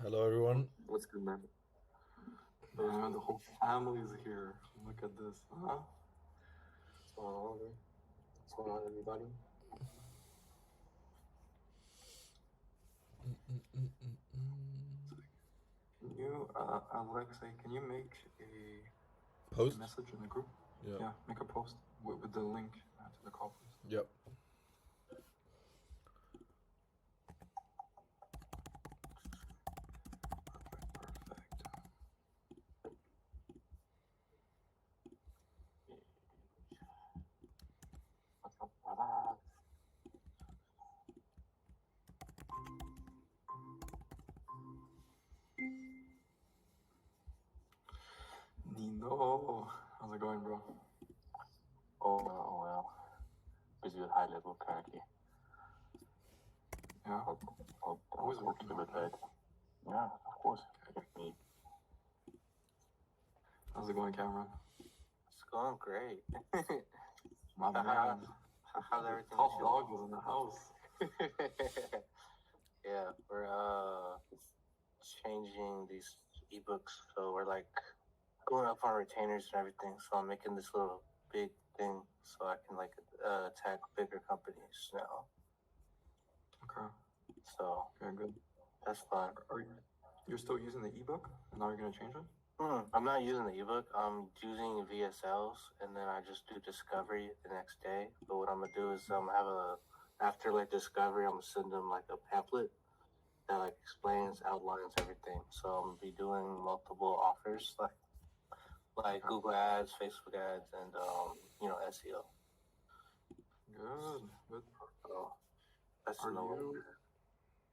Hello, everyone. What's good, man? Man, the whole family's here. Look at this, huh? What's going on, man? What's going on, everybody? Can you, Alexei, can you make a Post? message in the group? Yeah. Yeah, make a post with the link to the call, please. Yep. Perfect. What's up, brother? Nino, how's it going, bro? Oh well, busy with high level currently. Yeah, always working a on bit that. late. Yeah, of course. Me. How's it going, Cameron? It's going great. My man. How's everything? Top dog was in the house. Yeah, we're changing these ebooks, so we're like going up on retainers and everything. So I'm making this little big thing so I can like attack bigger companies now. Okay. So Okay, good. that's fun. You're still using the ebook, and now you're gonna change it? I'm not using the ebook. I'm using VSLs, and then I just do discovery the next day. But what I'm gonna do is after like discovery, I'm gonna send them like a pamphlet that like explains, outlines everything. So I'm gonna be doing multiple offers like Google ads, Facebook ads, and SEO. Good. So that's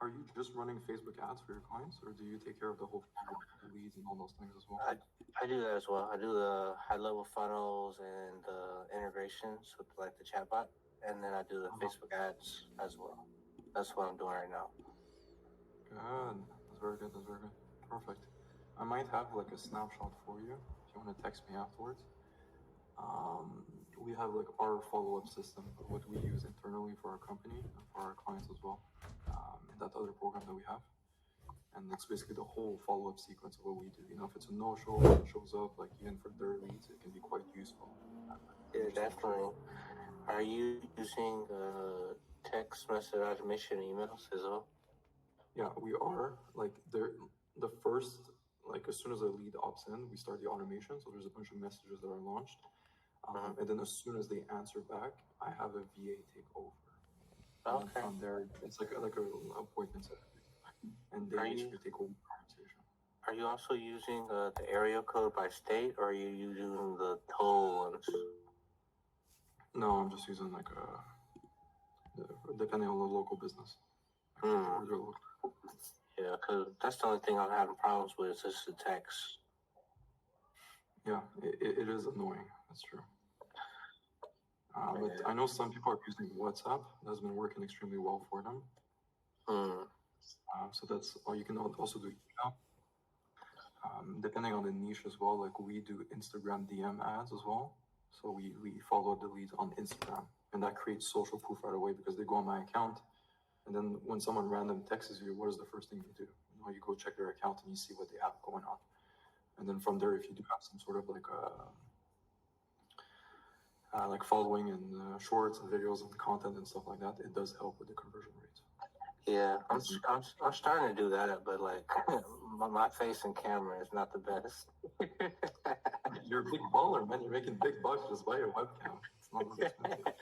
Are you just running Facebook ads for your clients, or do you take care of the whole leads and all those things as well? I do that as well. I do the high level funnels and the integrations with like the chatbot, and then I do the Facebook ads as well. That's what I'm doing right now. Good. That's very good. Perfect. I might have like a snapshot for you if you want to text me afterwards. We have like our follow-up system, what we use internally for our company and for our clients as well. That other program that we have. And it's basically the whole follow-up sequence of what we do. If it's a no-show, it shows up, like even for their leads, it can be quite useful. Yeah, definitely. Are you using text message automation emails as well? Yeah, we are. Like the first, like as soon as a lead opts in, we start the automation. So there's a bunch of messages that are launched. And then as soon as they answer back, I have a VA take over. Okay. And from there, it's like a appointment setting. And they basically take over the conversation. Are you also using the area code by state, or are you using the toll ones? No, I'm just using like depending on the local business. Yeah, because that's the only thing I'm having problems with is just the text. Yeah, it is annoying. That's true. But I know some people are using WhatsApp. That's been working extremely well for them. So that's all. You can also do email. Depending on the niche as well, like we do Instagram DM ads as well. So we follow the leads on Instagram, and that creates social proof right away because they go on my account, and then when someone random texts you, what is the first thing you do? You go check their account and you see what they have going on, and then from there, if you do have some sort of like following and shorts and videos and content and stuff like that, it does help with the conversion rates. Yeah, I'm starting to do that, but like my face and camera is not the best. You're a big baller, man. You're making big bucks just by your webcam. It's not that expensive.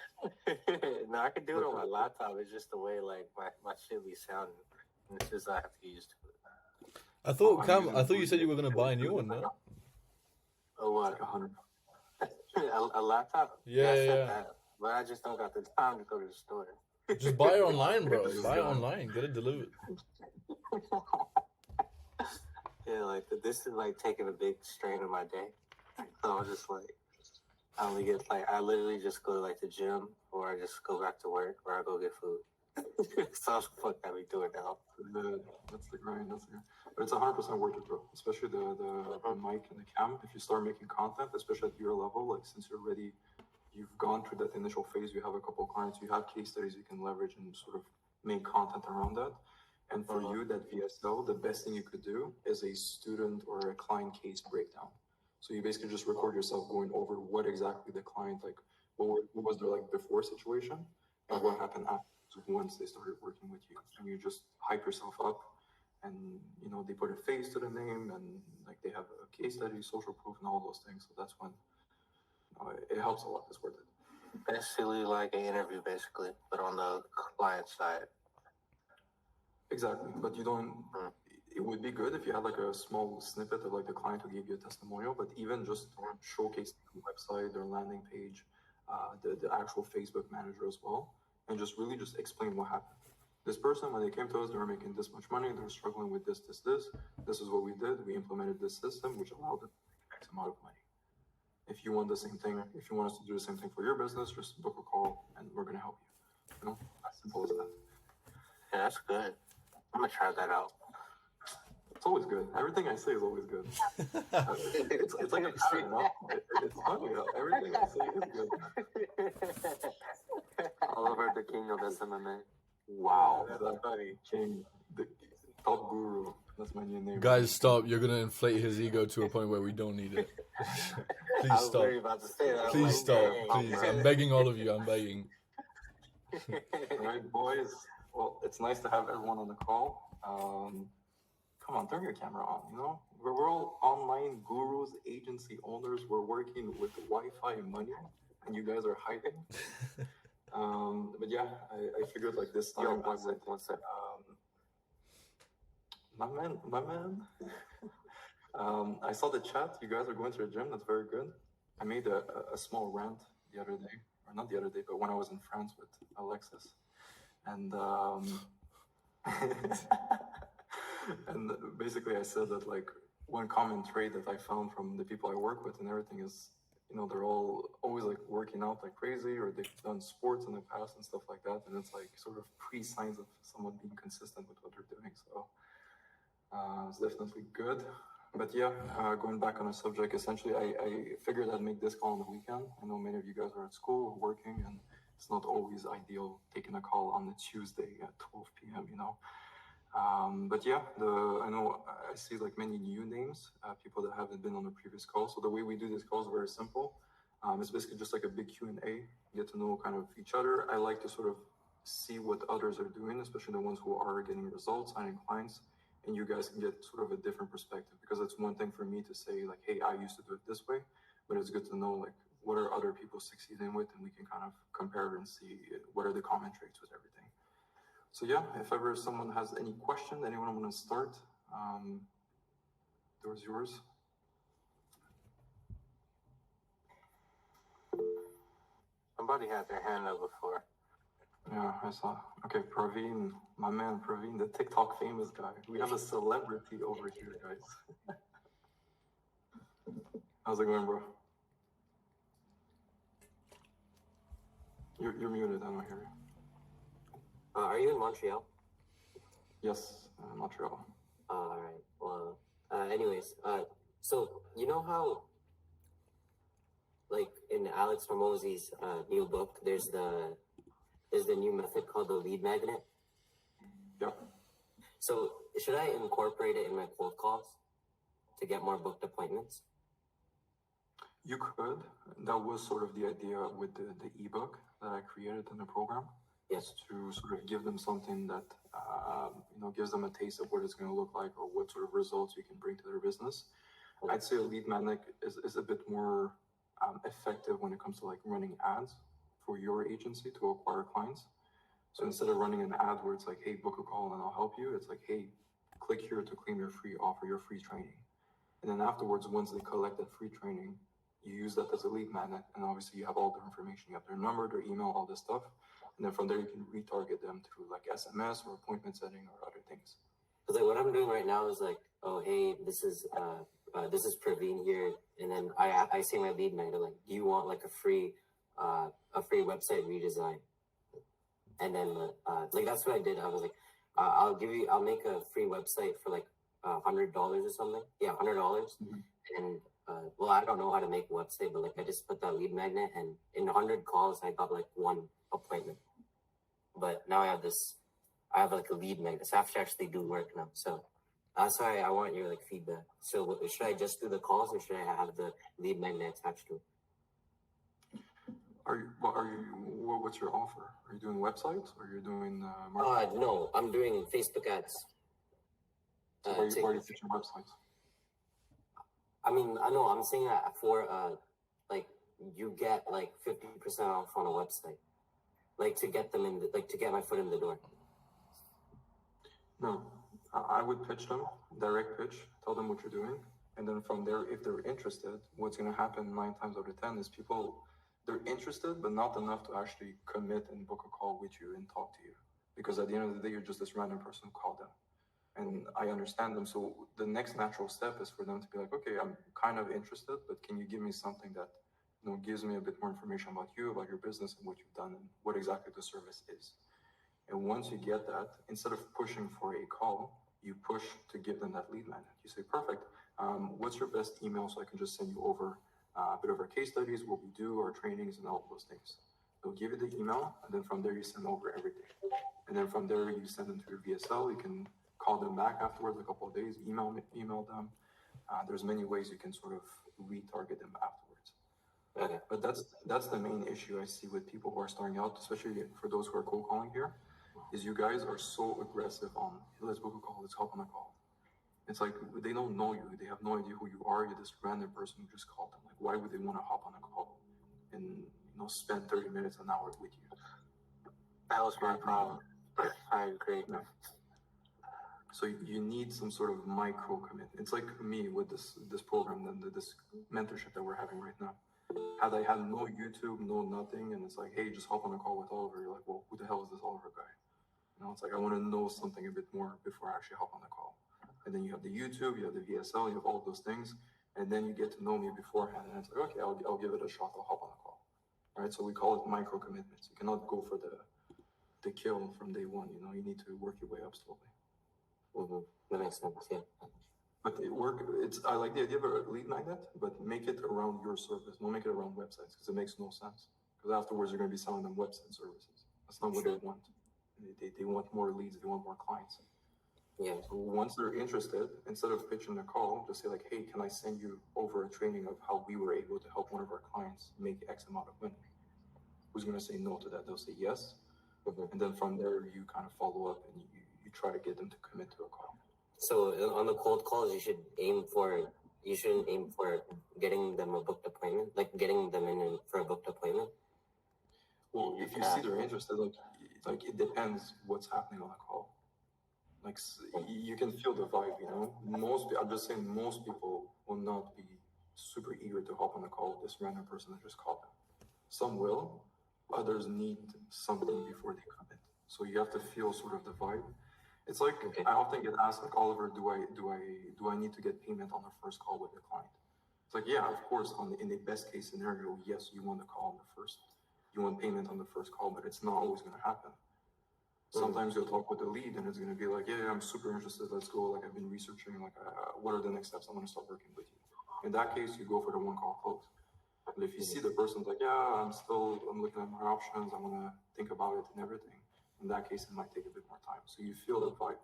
No, I can do it on my laptop. It's just the way like my shit be sounding. And it's just I have to get used to it. I thought you said you were gonna buy a new one, no? Oh, what? Like 100. A laptop? Yeah, I said that, but I just don't got the time to go to the store. Just buy it online, bro. Buy it online. Get it delivered. Yeah, like this is like taking a big strain of my day. So I'm just like, I literally just go to like the gym, or I just go back to work, or I go get food. So that's what I be doing now. That's the grind. But it's 100% worth it, bro. Especially the mic and the cam. If you start making content, especially at your level, like since you're ready, you've gone through that initial phase. You have a couple of clients. You have case studies you can leverage and sort of make content around that. And for you, that VSL, the best thing you could do is a student or a client case breakdown. So you basically just record yourself going over what exactly the client, like, what was their like before situation and what happened after once they started working with you. And you just hype yourself up, and they put a face to the name, and like they have a case study, social proof, and all those things. So that's when it helps a lot. It's worth it. Basically like an interview, but on the client side. Exactly, but you don't. It would be good if you had like a small snippet of like the client who gave you a testimonial, but even just showcase the website, their landing page, the actual Facebook manager as well, and just really just explain what happened. This person, when they came to us, they were making this much money, they were struggling with this. This is what we did. We implemented this system, which allowed them to make X amount of money. If you want the same thing, if you want us to do the same thing for your business, just book a call and we're going to help you. As simple as that. Yeah, that's good. I'm going to try that out. It's always good. Everything I say is always good. It's like a pattern, no? It's funny, though. Everything I say is good. Oliver, the king of SMMA. Wow. That's funny. King, the top guru. That's my new name. Guys, stop. You're going to inflate his ego to a point where we don't need it. Please stop. About to say that. Please stop. Please. I'm begging all of you. I'm begging. All right, boys. Well, it's nice to have everyone on the call. Come on, turn your camera on, We're all online gurus, agency owners. We're working with Wi-Fi money, and you guys are hiding. But yeah, I figured like this time. Yo, one sec. My man. I saw the chat. You guys are going to the gym. That's very good. I made a small rant the other day, or not the other day, but when I was in France with Alexis. And and basically I said that like one common trait that I found from the people I work with and everything is, they're all always like working out like crazy, or they've done sports in the past and stuff like that. And it's like sort of pre-signs of someone being consistent with what they're doing. So it's definitely good. But yeah, going back on the subject, essentially I figured I'd make this call on the weekend. I know many of you guys are at school or working, and it's not always ideal taking a call on the Tuesday at 12 p.m., But yeah, I know I see like many new names, people that haven't been on the previous call. So the way we do this call is very simple. It's basically just like a big Q&A, get to know kind of each other. I like to sort of see what others are doing, especially the ones who are getting results, signing clients, and you guys can get sort of a different perspective, because it's one thing for me to say like, hey, I used to do it this way, but it's good to know like what are other people succeeding with, and we can kind of compare and see what are the common traits with everything. So yeah, if ever someone has any question, anyone want to start, the door is yours. Somebody had their hand up before. Yeah, I saw. Okay, Praveen, my man Praveen, the TikTok famous guy. We have a celebrity over here, guys. How's it going, bro? You're muted, I don't hear you. Are you in Montreal? Yes, Montreal. All right. Well, anyways, so you know how, like in Alex Hormozy's new book, there's the new method called the lead magnet. Yeah. So should I incorporate it in my cold calls to get more booked appointments? You could. That was sort of the idea with the ebook that I created in the program. Yes. To sort of give them something that gives them a taste of what it's going to look like, or what sort of results you can bring to their business. Okay. I'd say a lead magnet is a bit more effective when it comes to like running ads for your agency to acquire clients. So instead of running an ad where it's like, hey, book a call and I'll help you, it's like, hey, click here to claim your free offer, your free training. And then afterwards, once they collect that free training, you use that as a lead magnet, and obviously you have all their information. You have their number, their email, all this stuff. And then from there, you can retarget them through like SMS or appointment setting or other things. Because like what I'm doing right now is like, oh, hey, this is Praveen here. And then I say my lead magnet, like, do you want like a free website redesign? And then like that's what I did. I was like, I'll make a free website for like $100 or something. Yeah, $100. Mm-hmm. And well, I don't know how to make a website, but like I just put that lead magnet, and in 100 calls, I got like one appointment. But now I I have like a lead magnet. So I have to actually do work now. So that's why I want your like feedback. So should I just do the calls or should I have the lead magnet attached to it? What's your offer? Are you doing websites or you're doing marketing? No, I'm doing Facebook ads. So why are you pitching websites? I mean, I know I'm saying that for like you get like 50% off on a website, like to get them in, to get my foot in the door. No, I would pitch them, direct pitch, tell them what you're doing, and then from there, if they're interested, what's going to happen 9 times out of 10 is they're interested, but not enough to actually commit and book a call with you and talk to you, because at the end of the day, you're just this random person who called them. And I understand them. So the next natural step is for them to be like, okay, I'm kind of interested, but can you give me something that gives me a bit more information about you, about your business, and what you've done, and what exactly the service is. And once you get that, instead of pushing for a call, you push to give them that lead magnet. You say, perfect. What's your best email so I can just send you over a bit of our case studies, what we do, our trainings, and all of those things. They'll give you the email, and then from there you send over everything. And then from there you send them to your VSL. You can call them back afterwards, a couple of days, email them. There's many ways you can sort of retarget them afterwards. Okay. But that's the main issue I see with people who are starting out, especially for those who are cold calling here, is you guys are so aggressive on, hey, let's book a call, let's hop on a call. It's like they don't know you. They have no idea who you are. You're this random person who just called them. Like, why would they want to hop on a call and spend 30 minutes, an hour with you? That was my problem. I agree. Yeah. So you need some sort of micro commitment. It's like me with this program, this mentorship that we're having right now. Had I had no YouTube, no nothing, and it's like, hey, just hop on a call with Oliver. You're like, well, who the hell is this Oliver guy? It's like I want to know something a bit more before I actually hop on the call. And then you have the YouTube, you have the VSL, you have all of those things, and then you get to know me beforehand. And it's like, okay, I'll give it a shot. I'll hop on the call. Right? So we call it micro commitments. You cannot go for the kill from day one. You need to work your way up slowly. Mm-hmm. That makes sense. Yeah. But I like the idea of a lead magnet, but make it around your service. Don't make it around websites because it makes no sense. Because afterwards you're going to be selling them website services. That's not what they want. They want more leads. They want more clients. Yeah. So once they're interested, instead of pitching a call, just say like, hey, can I send you over a training of how we were able to help one of our clients make X amount of money? Who's going to say no to that? They'll say yes. Mm-hmm. And then from there, you kind of follow up and you try to get them to commit to a call. So on the cold calls, you shouldn't aim for getting them a booked appointment, like getting them in for a booked appointment. Well, if you see they're interested, like it depends what's happening on the call. Like you can feel the vibe, I'm just saying most people will not be super eager to hop on the call with this random person that just called them. Some will, others need something before they commit. So you have to feel sort of the vibe. It's like, okay. I often get asked, like, Oliver, do I need to get payment on the first call with the client? It's like, yeah, of course, in the best case scenario, yes, you want the call on the first, you want payment on the first call, but it's not always going to happen. Sometimes you'll talk with the lead and it's going to be like, yeah, I'm super interested. Let's go. Like, I've been researching, what are the next steps? I want to start working with you. In that case, you go for the one call close. But if you see the person's like, yeah, I'm looking at my options. I want to think about it and everything. In that case, it might take a bit more time. So you feel the vibe.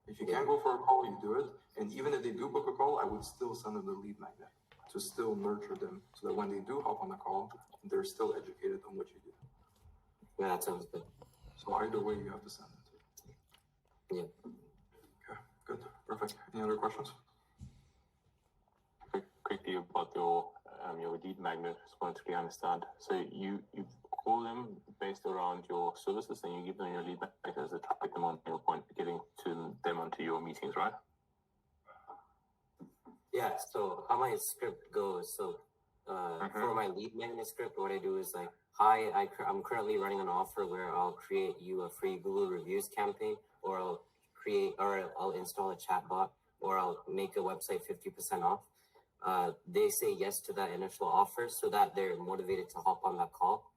If you can't go for a call, you do it. And even if they do book a call, I would still send them the lead magnet to still nurture them so that when they do hop on the call, they're still educated on what you do. Yeah, that sounds good. So either way, you have to send it. Yeah. Okay, good. Perfect. Any other questions? Quickly about your lead magnet, just wanted to understand. So you call them based around your services and you give them your lead magnet to target them on your point, getting to them onto your meetings, right? Yeah, so how my script goes, for my lead magnet script, what I do is like, hi, I'm currently running an offer where I'll create you a free Google reviews campaign, or I'll install a chatbot, or I'll make a website 50% off. They say yes to that initial offer so that they're motivated to hop on that call.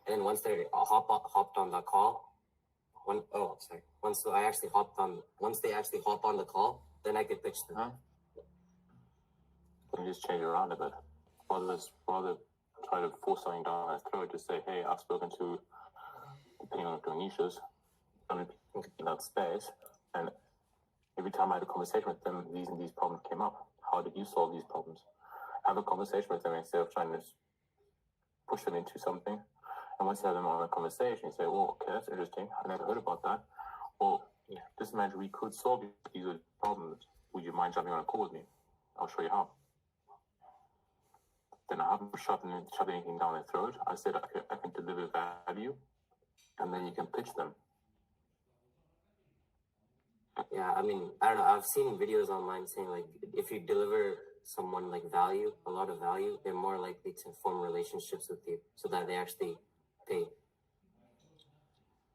And then once they're hopped on that call, once they actually hop on the call, then I can pitch them. Huh? Can you just change it around a bit? Rather try to force something down their throat, just say, hey, I've spoken to, depending on your niches, people in that space, and every time I had a conversation with them, these and these problems came up. How did you solve these problems? Have a conversation with them instead of trying to push them into something. And once you have them on a conversation, you say, well, okay, that's interesting. I never heard about that. Well, this meant we could solve these problems. Would you mind jumping on a call with me? I'll show you how. Then I haven't shoved anything down their throat. I said, okay, I can deliver value, and then you can pitch them. Yeah, I mean, I don't know. I've seen videos online saying like if you deliver someone like value, a lot of value, they're more likely to form relationships with you, so that they actually pay.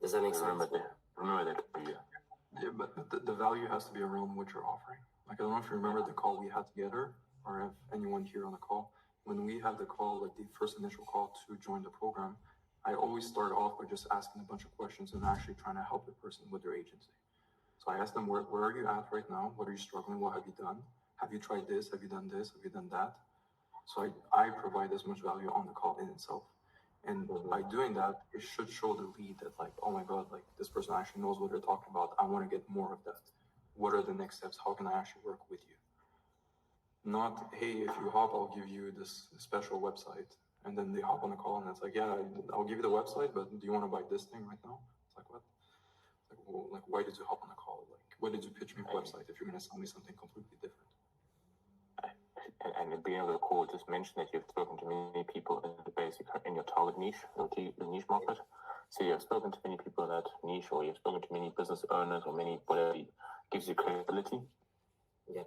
Does that make sense? Remember that. Yeah, but the value has to be around what you're offering. Like, I don't know if you remember the call we had together, or if anyone here on the call. When we had the call, like the first initial call to join the program, I always start off by just asking a bunch of questions and actually trying to help the person with their agency. So I asked them, where are you at right now? What are you struggling? What have you done? Have you tried this? Have you done this? Have you done that? So I provide as much value on the call in itself. And by doing that, it should show the lead that like, oh my God, like this person actually knows what they're talking about. I want to get more of that. What are the next steps? How can I actually work with you? Not, hey, if you hop, I'll give you this special website. And then they hop on the call and it's like, yeah, I'll give you the website, but do you want to buy this thing right now? It's like, what? Like, well, like, why did you hop on the call? Like, why did you pitch me a website if you're going to sell me something completely different? And being able to call, just mention that you've spoken to many people in your target niche, or the niche market. So you've spoken to many people in that niche, or you've spoken to many business owners, or many whatever gives you credibility. Yeah.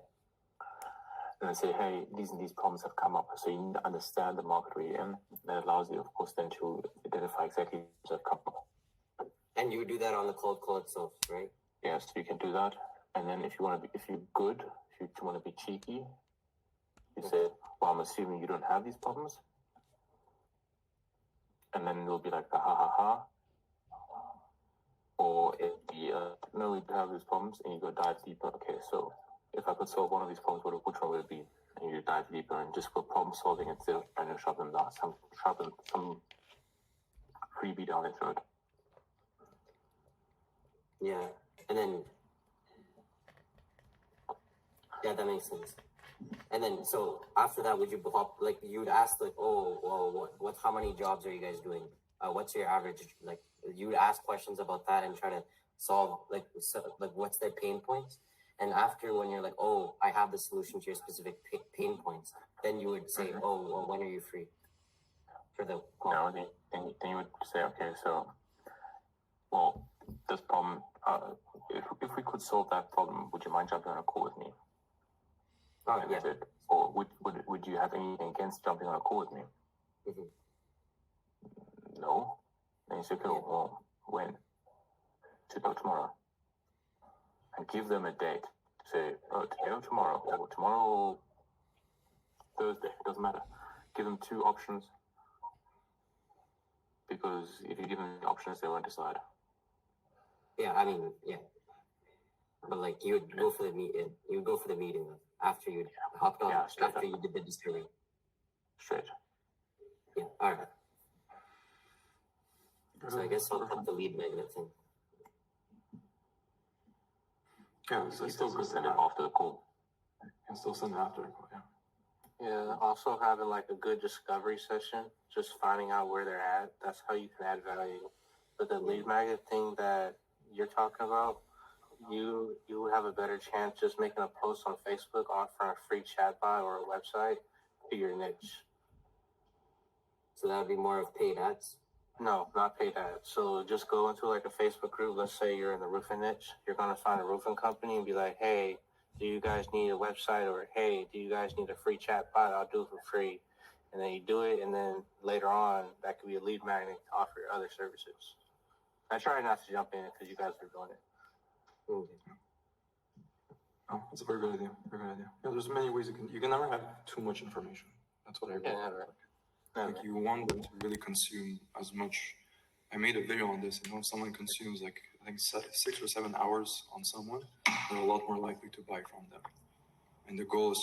And then say, hey, these and these problems have come up. So you need to understand the market where you're in. That allows you, of course, then to identify exactly what have come up. And you do that on the cold call itself, right? Yes, you can do that. And then if you're good, if you want to be cheeky, you say, well, I'm assuming you don't have these problems. And then it'll be like, ha ha ha. Or it'll be, no, we do have these problems, and you go dive deeper. Okay, so if I could solve one of these problems, which one would it be? And you dive deeper and just go problem solving instead of trying to shove them down, some freebie down their throat. Yeah. And then, yeah, that makes sense. And then, so after that, would you hop, like, you'd ask, like, oh, well, how many jobs are you guys doing? What's your average? Like, you'd ask questions about that and try to solve, like, what's their pain points? And after, when you're like, oh, I have the solution to your specific pain points, then you would say, oh, well, when are you free for the call? No, then you would say, okay, so, well, this problem, if we could solve that problem, would you mind jumping on a call with me? Oh, yeah. Or would you have anything against jumping on a call with me? Mm-hmm. No. Then you say, okay, well, when? Tomorrow. And give them a date. Say, oh, today or tomorrow, or tomorrow, Thursday, it doesn't matter. Give them two options, because if you give them the options, they won't decide. Yeah, I mean, yeah. But like, you would go for the meeting. You would go for the meeting after you hopped on, after you did the discovery. Straight. Yeah, all right. So I guess I'll put the lead magnet thing. Yeah, so You still could send it after the call. And still send it after the call, yeah. Yeah, also having like a good discovery session, just finding out where they're at. That's how you can add value. But the lead magnet thing that you're talking about, you would have a better chance just making a post on Facebook offering a free chatbot or a website to your niche. So that would be more of paid ads? No, not paid ads. So just go into like a Facebook group. Let's say you're in the roofing niche. You're going to find a roofing company and be like, hey, do you guys need a website? Or, hey, do you guys need a free chatbot? I'll do it for free. And then you do it. And then later on, that could be a lead magnet to offer your other services. I try not to jump in because you guys are doing it. Okay. Oh, that's a very good idea. Very good idea. Yeah, there's many ways you can never have too much information. That's what I really never. Like, you want them to really consume as much. I made a video on this, if someone consumes like, I think 6 or 7 hours on someone, they're a lot more likely to buy from them. And the goal is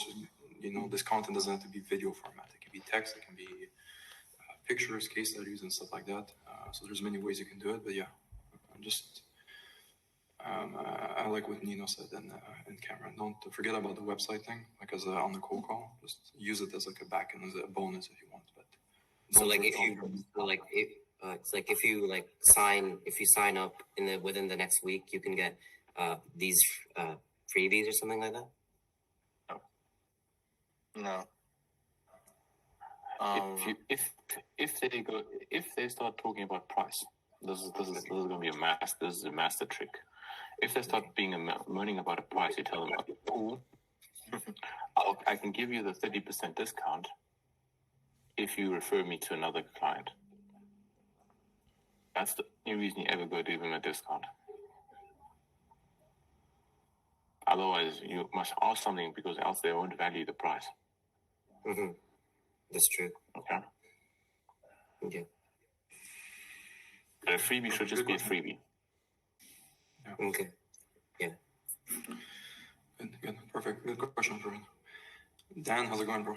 to, this content doesn't have to be video format. It can be text, it can be pictures, case studies, and stuff like that. So there's many ways you can do it, but yeah, just I like what Nino said and Cameron. Don't forget about the website thing, like as on the cold call. Just use it as like a back end, as a bonus if you want. But So like if it's like if you sign up within the next week, you can get these freebies or something like that. No. If they start talking about price, this is going to be a master trick. If they start moaning about a price, you tell them, okay, cool, I can give you the 30% discount if you refer me to another client. That's the only reason you ever go to give them a discount. Otherwise, you must ask something, because else they won't value the price. Mm-hmm. That's true. Okay. Okay. But a freebie should just be a freebie. Yeah. Okay. Yeah. Good. Perfect. Good question, Farid. Dan, how's it going, bro?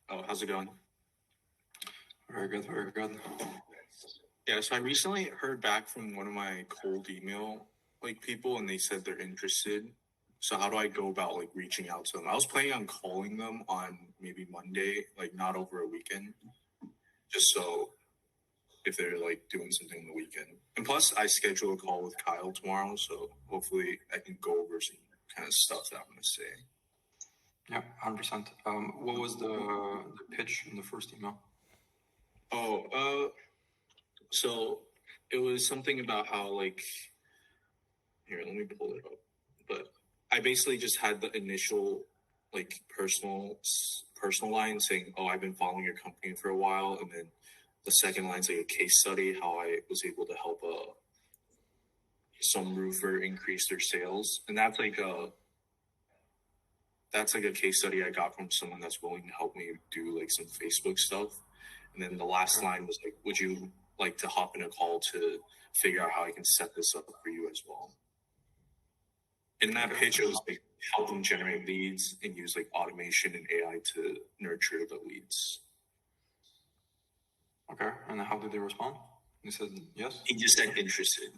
Oh, how's it going? Very good. Very good. Yeah, so I recently heard back from one of my cold email people, and they said they're interested. So how do I go about reaching out to them? I was planning on calling them on maybe Monday, not over a weekend, just so if they're doing something on the weekend. And plus, I schedule a call with Kyle tomorrow, so hopefully I can go over some kind of stuff that I'm going to say. Yeah, 100%. What was the pitch in the first email? So it was something about how here, let me pull it up. But I basically just had the initial personal line saying, "Oh, I've been following your company for a while," and then the second line's a case study, how I was able to help some roofer increase their sales, and that's a case study I got from someone that's willing to help me do some Facebook stuff. And then the last line was "Would you like to hop in a call to figure out how I can set this up for you as well?" In that pitch, it was help them generate leads and use automation and AI to nurture the leads. Okay, and how did they respond? They said yes? He just said interested,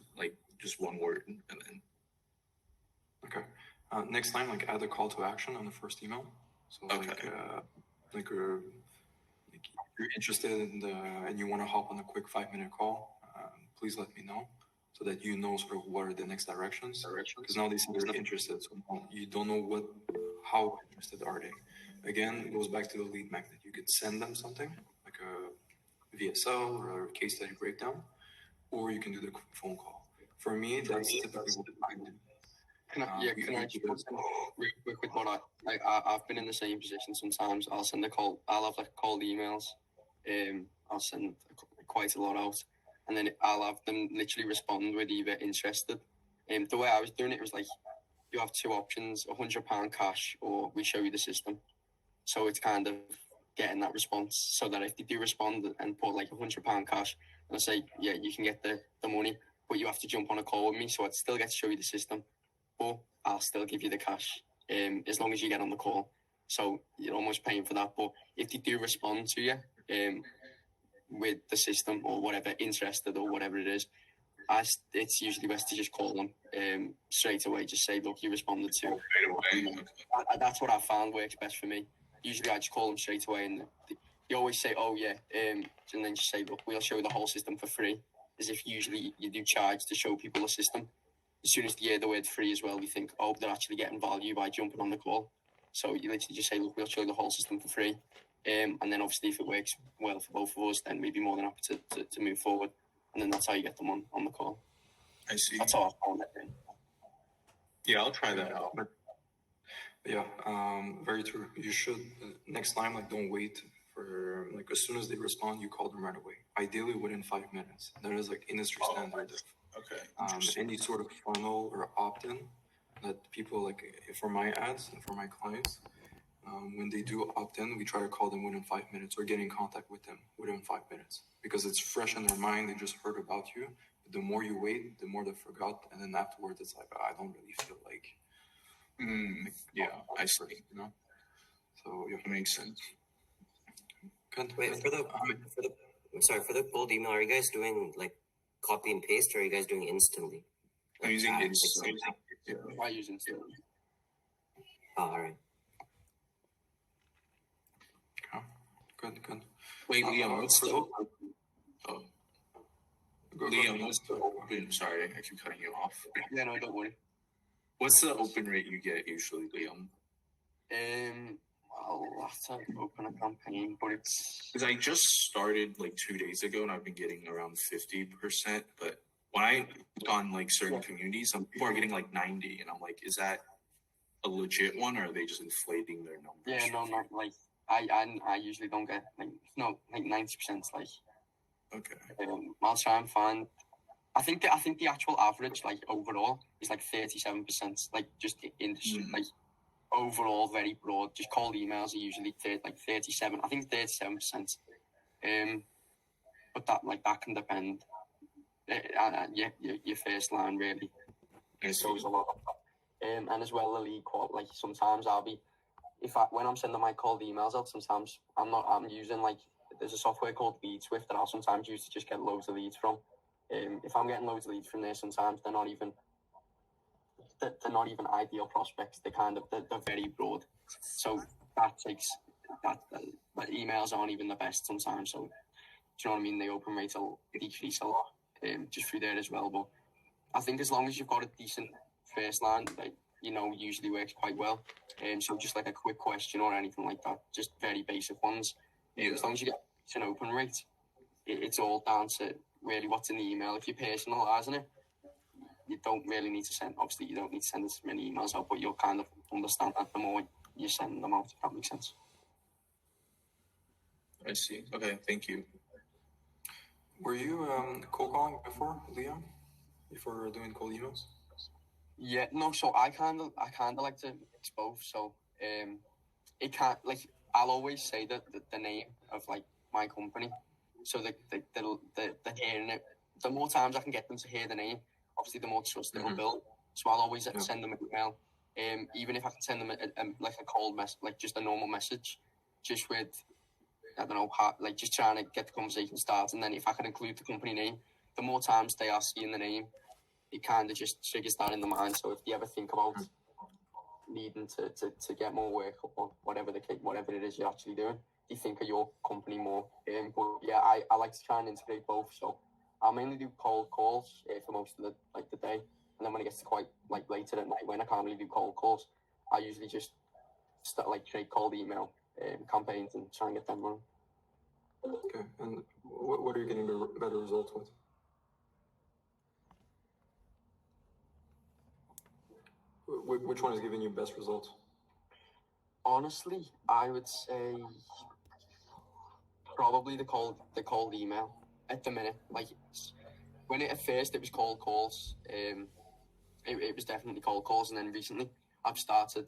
just one word, and then. Okay. Next time, add a call to action on the first email. So you're interested and you want to hop on a quick 5-minute call, please let me know, so that you know sort of what are the next directions. Because now they say they're interested, so you don't know how interested are they. Again, it goes back to the lead magnet. You could send them something like a VSL or a case study breakdown, or you can do the phone call. For me, that's typically what I do. Can I just put in real quick with what I've been in the same position sometimes. I'll send a call. I'll have cold emails. I'll send quite a lot out, and then I'll have them literally respond with either interested. The way I was doing it was you have two options: £100 cash, or we show you the system. So it's kind of getting that response, so that if they do respond and put £100 cash, and I say, yeah, you can get the money, but you have to jump on a call with me, so I'd still get to show you the system, but I'll still give you the cash, as long as you get on the call. So you're almost paying for that. But if they do respond to you with the system or whatever, interested or whatever it is, it's usually best to just call them straight away. Just say, look, you responded to. That's what I found works best for me. Usually I just call them straight away, and they always say, oh yeah, and then just say, look, we'll show you the whole system for free, as if usually you do charge to show people the system. As soon as they hear the word free as well, we think, oh, they're actually getting value by jumping on the call. So you literally just say, look, we'll show you the whole system for free. And then obviously if it works well for both of us, then we'd be more than happy to move forward. And then that's how you get them on the call. I see. That's how I found it. Yeah, I'll try that out. Yeah, very true. You should, next time, don't wait for, as soon as they respond, you call them right away. Ideally within 5 minutes. That is industry standard. Okay. Any sort of funnel or opt-in that people for my ads and for my clients, when they do opt-in, we try to call them within 5 minutes or get in contact with them within 5 minutes, because it's fresh in their mind. They just heard about you. But the more you wait, the more they forgot, and then afterwards it's I don't really feel yeah, I see. So yeah, it makes sense. Good. Wait, for the cold email, are you guys doing copy and paste, or are you guys doing instantly? I'm using Ah, Instagram. Yeah. I use Instagram. Oh, all right. Okay, good. Wait, Liam, what's the go, Liam? What's the open? Sorry, I keep cutting you off. Yeah, no, don't worry. What's the open rate you get usually, Liam? I'll have to open a campaign, but it's Because I just started like 2 days ago, and I've been getting around 50%. But when I look on like certain communities, some people are getting like 90, and I'm like, is that a legit one, or are they just inflating their numbers? yeah, no, not like I usually don't get like 90%. Like Okay. I'll try and find. I think the actual average like overall is like 37%. Like just the industry like overall very broad. Just cold emails are usually 37. I think 37%. But that can depend. Your first line really shows a lot. And as well the lead qual. Like sometimes I'll be when I'm sending my cold emails out, sometimes I'm using like there's a software called Lead Swift that I'll sometimes use to just get loads of leads from. If I'm getting loads of leads from there, sometimes they're not even ideal prospects. They're very broad. So that emails aren't even the best sometimes. So do you know what I mean? The open rate will decrease a lot just through there as well. But I think as long as you've got a decent first line, like usually works quite well. So just like a quick question or anything like that, just very basic ones. As long as you get an open rate, it's all down to really what's in the email. If you're personalising it, you don't really need to send. Obviously, you don't need to send as many emails out, but you'll kind of understand that the more you send them out. If that makes sense. I see. Okay, thank you. Were you cold calling before, Liam? Before doing cold emails? Yeah, no. So I kind of like to mix both. So it can't like I'll always say that the name of like my company. So the hearing it. The more times I can get them to hear the name, obviously the more trust it'll build. So I'll always send them an email. Even if I can send them like a cold message, like just a normal message, just with I don't know, like just trying to get the conversation started. And then if I can include the company name, the more times they are seeing the name, it kind of just triggers that in the mind. So if you ever think about needing to get more work or whatever it is you're actually doing, you think of your company more. But yeah, I like to try and integrate both. So I'll mainly do cold calls for most of the day, and then when it gets to quite like later at night when I can't really do cold calls, I usually just start create cold email campaigns and try and get them running. Okay, and what are you getting better results with? Which one is giving you best results? Honestly, I would say probably the cold email at the minute. Like when at first it was cold calls, it was definitely cold calls, and then recently I've started,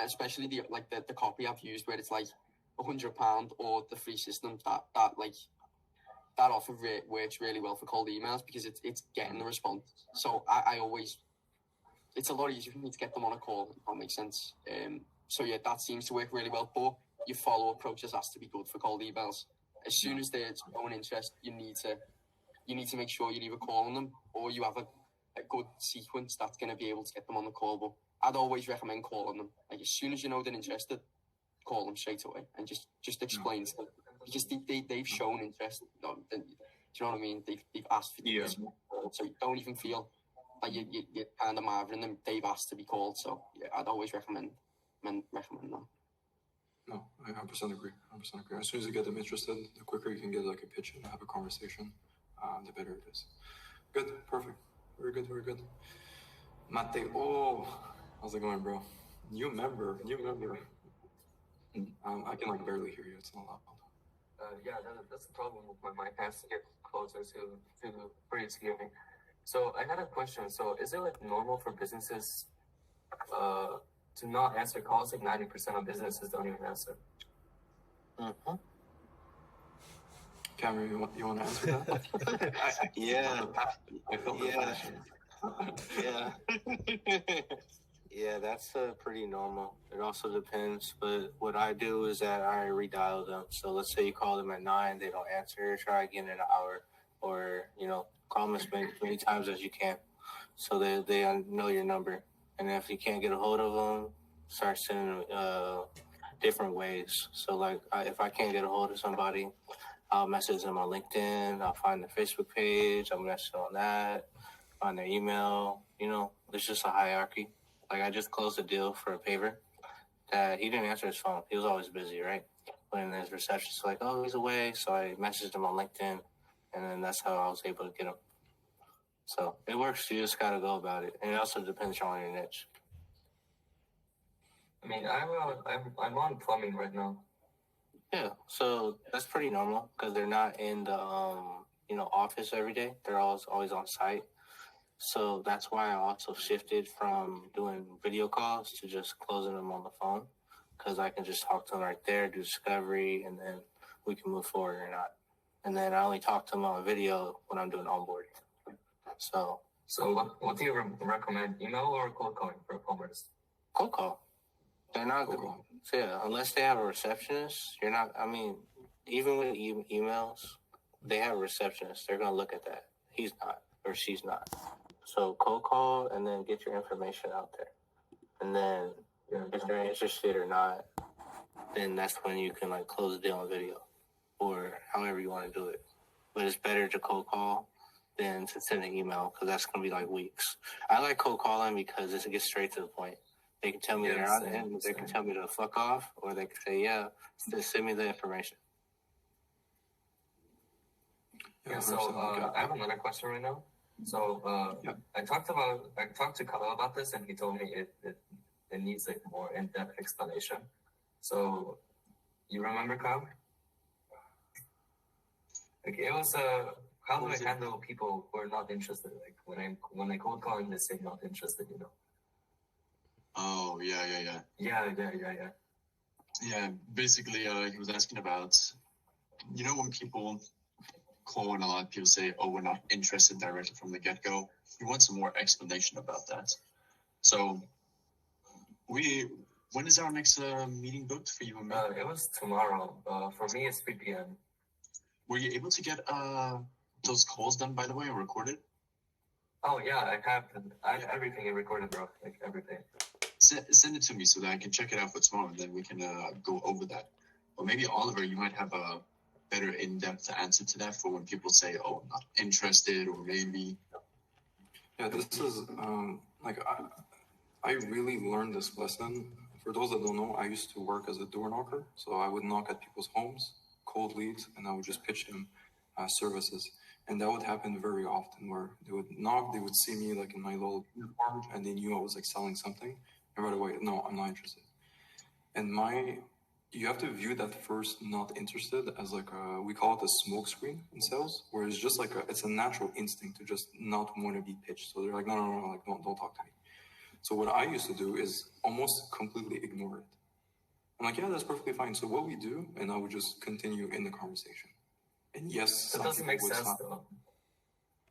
especially the copy I've used where it's like £100 or the free system that offer works really well for cold emails because it's getting the response. So I always, it's a lot easier for me to get them on a call, if that makes sense. So yeah, that seems to work really well. But your follow-up process has to be good for cold emails. As soon as they're showing interest, you need to make sure you're either calling them or you have a good sequence that's going to be able to get them on the call. But I'd always recommend calling them. Like as soon as you know they're interested, call them straight away and just explain to them because they've shown interest. Do you know what I mean? They've asked for you. So you don't even feel like you're kind of marveling them. They've asked to be called. So yeah, I'd always recommend that. No, I 100% agree. 100% agree. As soon as you get them interested, the quicker you can get like a pitch and have a conversation, the better it is. Good, perfect. Very good, very good. Mateo, how's it going, bro? New member. I can like barely hear you. It's not loud. Yeah, that's the problem with my mic. I have to get closer to for you to hear me. So I had a question. So is it like normal for businesses to not answer calls? Like 90% of businesses don't even answer. Mm-hmm. Cameron, you want to answer that? Yeah. I felt the passion. Yeah. Yeah, that's pretty normal. It also depends, but what I do is that I redial them. So let's say you call them at 9, they don't answer, try again in an hour, or call them as many times as you can. so they know your number. And if you can't get a hold of them, start sending different ways. So like if I can't get a hold of somebody, I'll message them on LinkedIn. I'll find their Facebook page. I'll message them on that. Find their email. You know, it's just a hierarchy. Like I just closed a deal for a paver that he didn't answer his phone. He was always busy, right? When his receptionist was like, oh, he's away. So I messaged him on LinkedIn, and then that's how I was able to get him. So it works. You just got to go about it. And it also depends on your niche. I mean, I'm on plumbing right now. Yeah, so that's pretty normal because they're not in the office every day. They're always on site. So that's why I also shifted from doing video calls to just closing them on the phone, because I can just talk to them right there, do discovery, and then we can move forward or not. And then I only talk to them on video when I'm doing onboarding. So what do you recommend, email or cold calling for plumbers? cold call. They're not going. So yeah, unless they have a receptionist, you're not. I mean, even with emails, they have a receptionist. They're gonna look at that. He's not or she's not. So cold call and then get your information out there. And then if they're interested or not, then that's when you can like close the deal on video or however you want to do it. But it's better to cold call than to send an email because that's gonna be like weeks. I like cold calling because it gets straight to the point. They can tell me they're on it, and they can tell me to fuck off, or they can say, yeah, just send me the information. Yeah, so I have another question right now. So I talked to Kyle about this, and he told me it needs like more in-depth explanation. So you remember Kyle? Like it was how do I handle people who are not interested? Like when I cold call and they say not interested, you know. Oh, yeah. Yeah, basically, he was asking about, when people call and a lot of people say, oh, we're not interested directly from the get-go. He wants some more explanation about that. So, when is our next meeting booked for you and me? It was tomorrow. For me, it's 3 p.m. Were you able to get those calls done, by the way, or recorded? Oh, yeah, I have everything recorded, bro. Like, everything. Send it to me so that I can check it out for tomorrow, and then we can go over that. Or maybe Oliver, you might have a better in-depth answer to that for when people say, "Oh, I'm not interested," or maybe. Yeah, this is I really learned this lesson. For those that don't know, I used to work as a door knocker, so I would knock at people's homes, cold leads, and I would just pitch them services. And that would happen very often, where they would knock, they would see me like in my little uniform, and they knew I was like selling something. And right away, no, I'm not interested. And you have to view that first not interested as like we call it a smoke screen in sales, where it's just like it's a natural instinct to just not want to be pitched. So they're like, no, like don't talk to me. So what I used to do is almost completely ignore it. I'm like, yeah, that's perfectly fine. So what we do, and I would just continue in the conversation. And yes, it doesn't make sense though.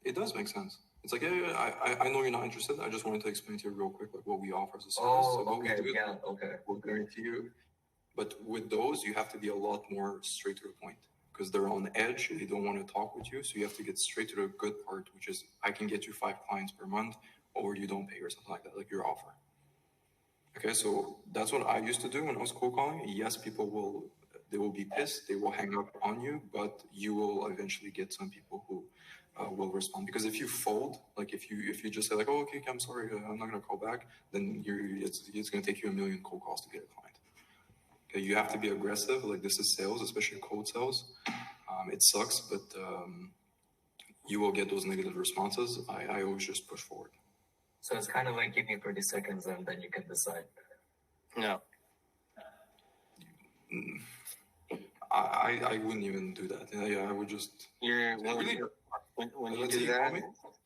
It does make sense. It's like, yeah, I know you're not interested. I just wanted to explain to you real quick, like what we offer as a service. Oh, so what okay, we do, yeah, okay. We'll guarantee you. But with those, you have to be a lot more straight to the point because they're on edge. They don't want to talk with you. So you have to get straight to the good part, which is I can get you 5 clients per month or you don't pay or something like that, like your offer. Okay, so that's what I used to do when I was cold calling. Yes, people will be pissed. They will hang up on you, but you will eventually get some people who will respond. Because if you fold, like if you just say like, oh, okay, I'm sorry, I'm not gonna call back, then it's gonna take you a million cold calls to get a client. Okay, you have to be aggressive. Like this is sales, especially cold sales. It sucks, but you will get those negative responses. I always just push forward. So it's kind of like give me 30 seconds and then you can decide. No. I wouldn't even do that. Yeah, I would just. When you do that,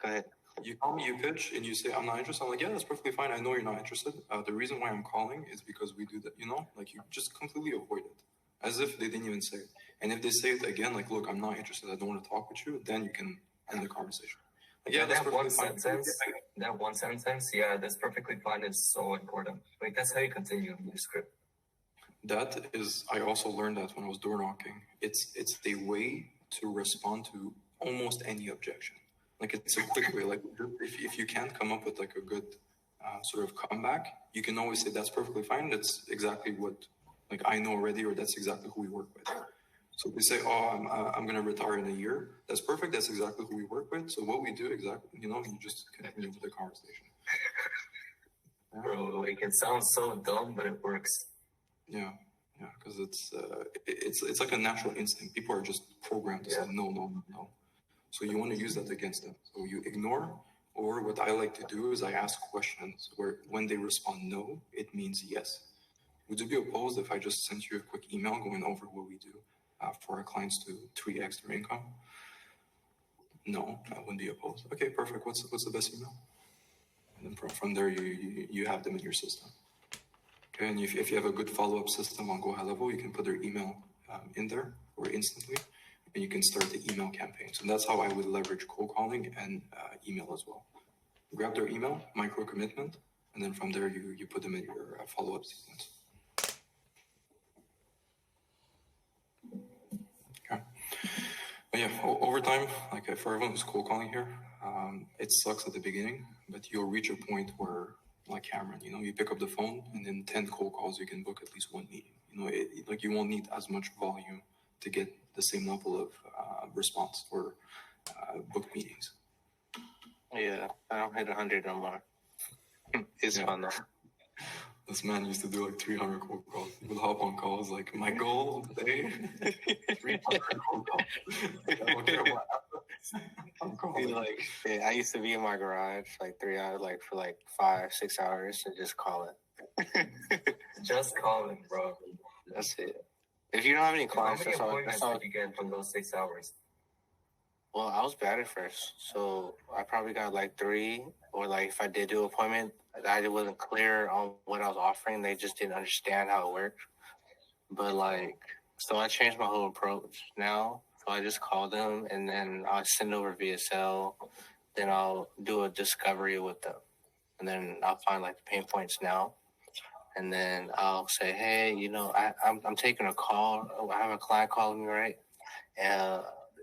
go ahead. You call me, you pitch, and you say, I'm not interested. I'm like, yeah, that's perfectly fine. I know you're not interested. The reason why I'm calling is because we do that, like you just completely avoid it. As if they didn't even say it. And if they say it again, like, look, I'm not interested. I don't want to talk with you. Then you can end the conversation. Like, yeah, that's one sentence. That one sentence, yeah, that's perfectly fine. Is so important. Like that's how you continue in your script. That is, I also learned that when I was door knocking. It's a way to respond to almost any objection. Like it's a quick way. Like if you can't come up with like a good sort of comeback, you can always say that's perfectly fine. That's exactly what like I know already, or that's exactly who we work with. So if they say, "Oh, I'm gonna retire in a year," that's perfect. That's exactly who we work with. So what we do exactly, you just continue with the conversation. Yeah. Bro, it can sound so dumb, but it works. Yeah, because it's like a natural instinct. People are just programmed to say no, no, no. So you want to use that against them. So you ignore, or what I like to do is I ask questions where when they respond no, it means yes. Would you be opposed if I just sent you a quick email going over what we do for our clients to 3x their income? No, I wouldn't be opposed. Okay, perfect. What's the best email? And then from there, you have them in your system. Okay, and if you have a good follow-up system on GoHighLevel, you can put their email in there or instantly, and you can start the email campaigns. And that's how I would leverage cold calling and email as well. Grab their email, micro commitment, and then from there, you put them in your follow-up sequence. Okay. But yeah, over time, like for everyone who's cold calling here, it sucks at the beginning, but you'll reach a point where, like Cameron, you pick up the phone and in 10 cold calls, you can book at least one meeting. Like you won't need as much volume to get the same level of response or book meetings. Yeah, I don't hit 100 no more. It's fun though. This man used to do like 300 cold calls. He would hop on calls like, my goal today, 300 cold calls. I don't care what happens. I'm calling. I used to be in my garage like 3 hours, like for like 5-6 hours, and just call it. Just call it, bro. That's it. If you don't have any clients, how many appointments did you get from those 6 hours? Well, I was bad at first, so I probably got like 3, or like if I did do an appointment, I wasn't clear on what I was offering. They just didn't understand how it worked. But so I changed my whole approach now. So I just call them, and then I'll send over VSL. Then I'll do a discovery with them, and then I'll find like the pain points now. And then I'll say, hey, I'm taking a call. I have a client calling me, right?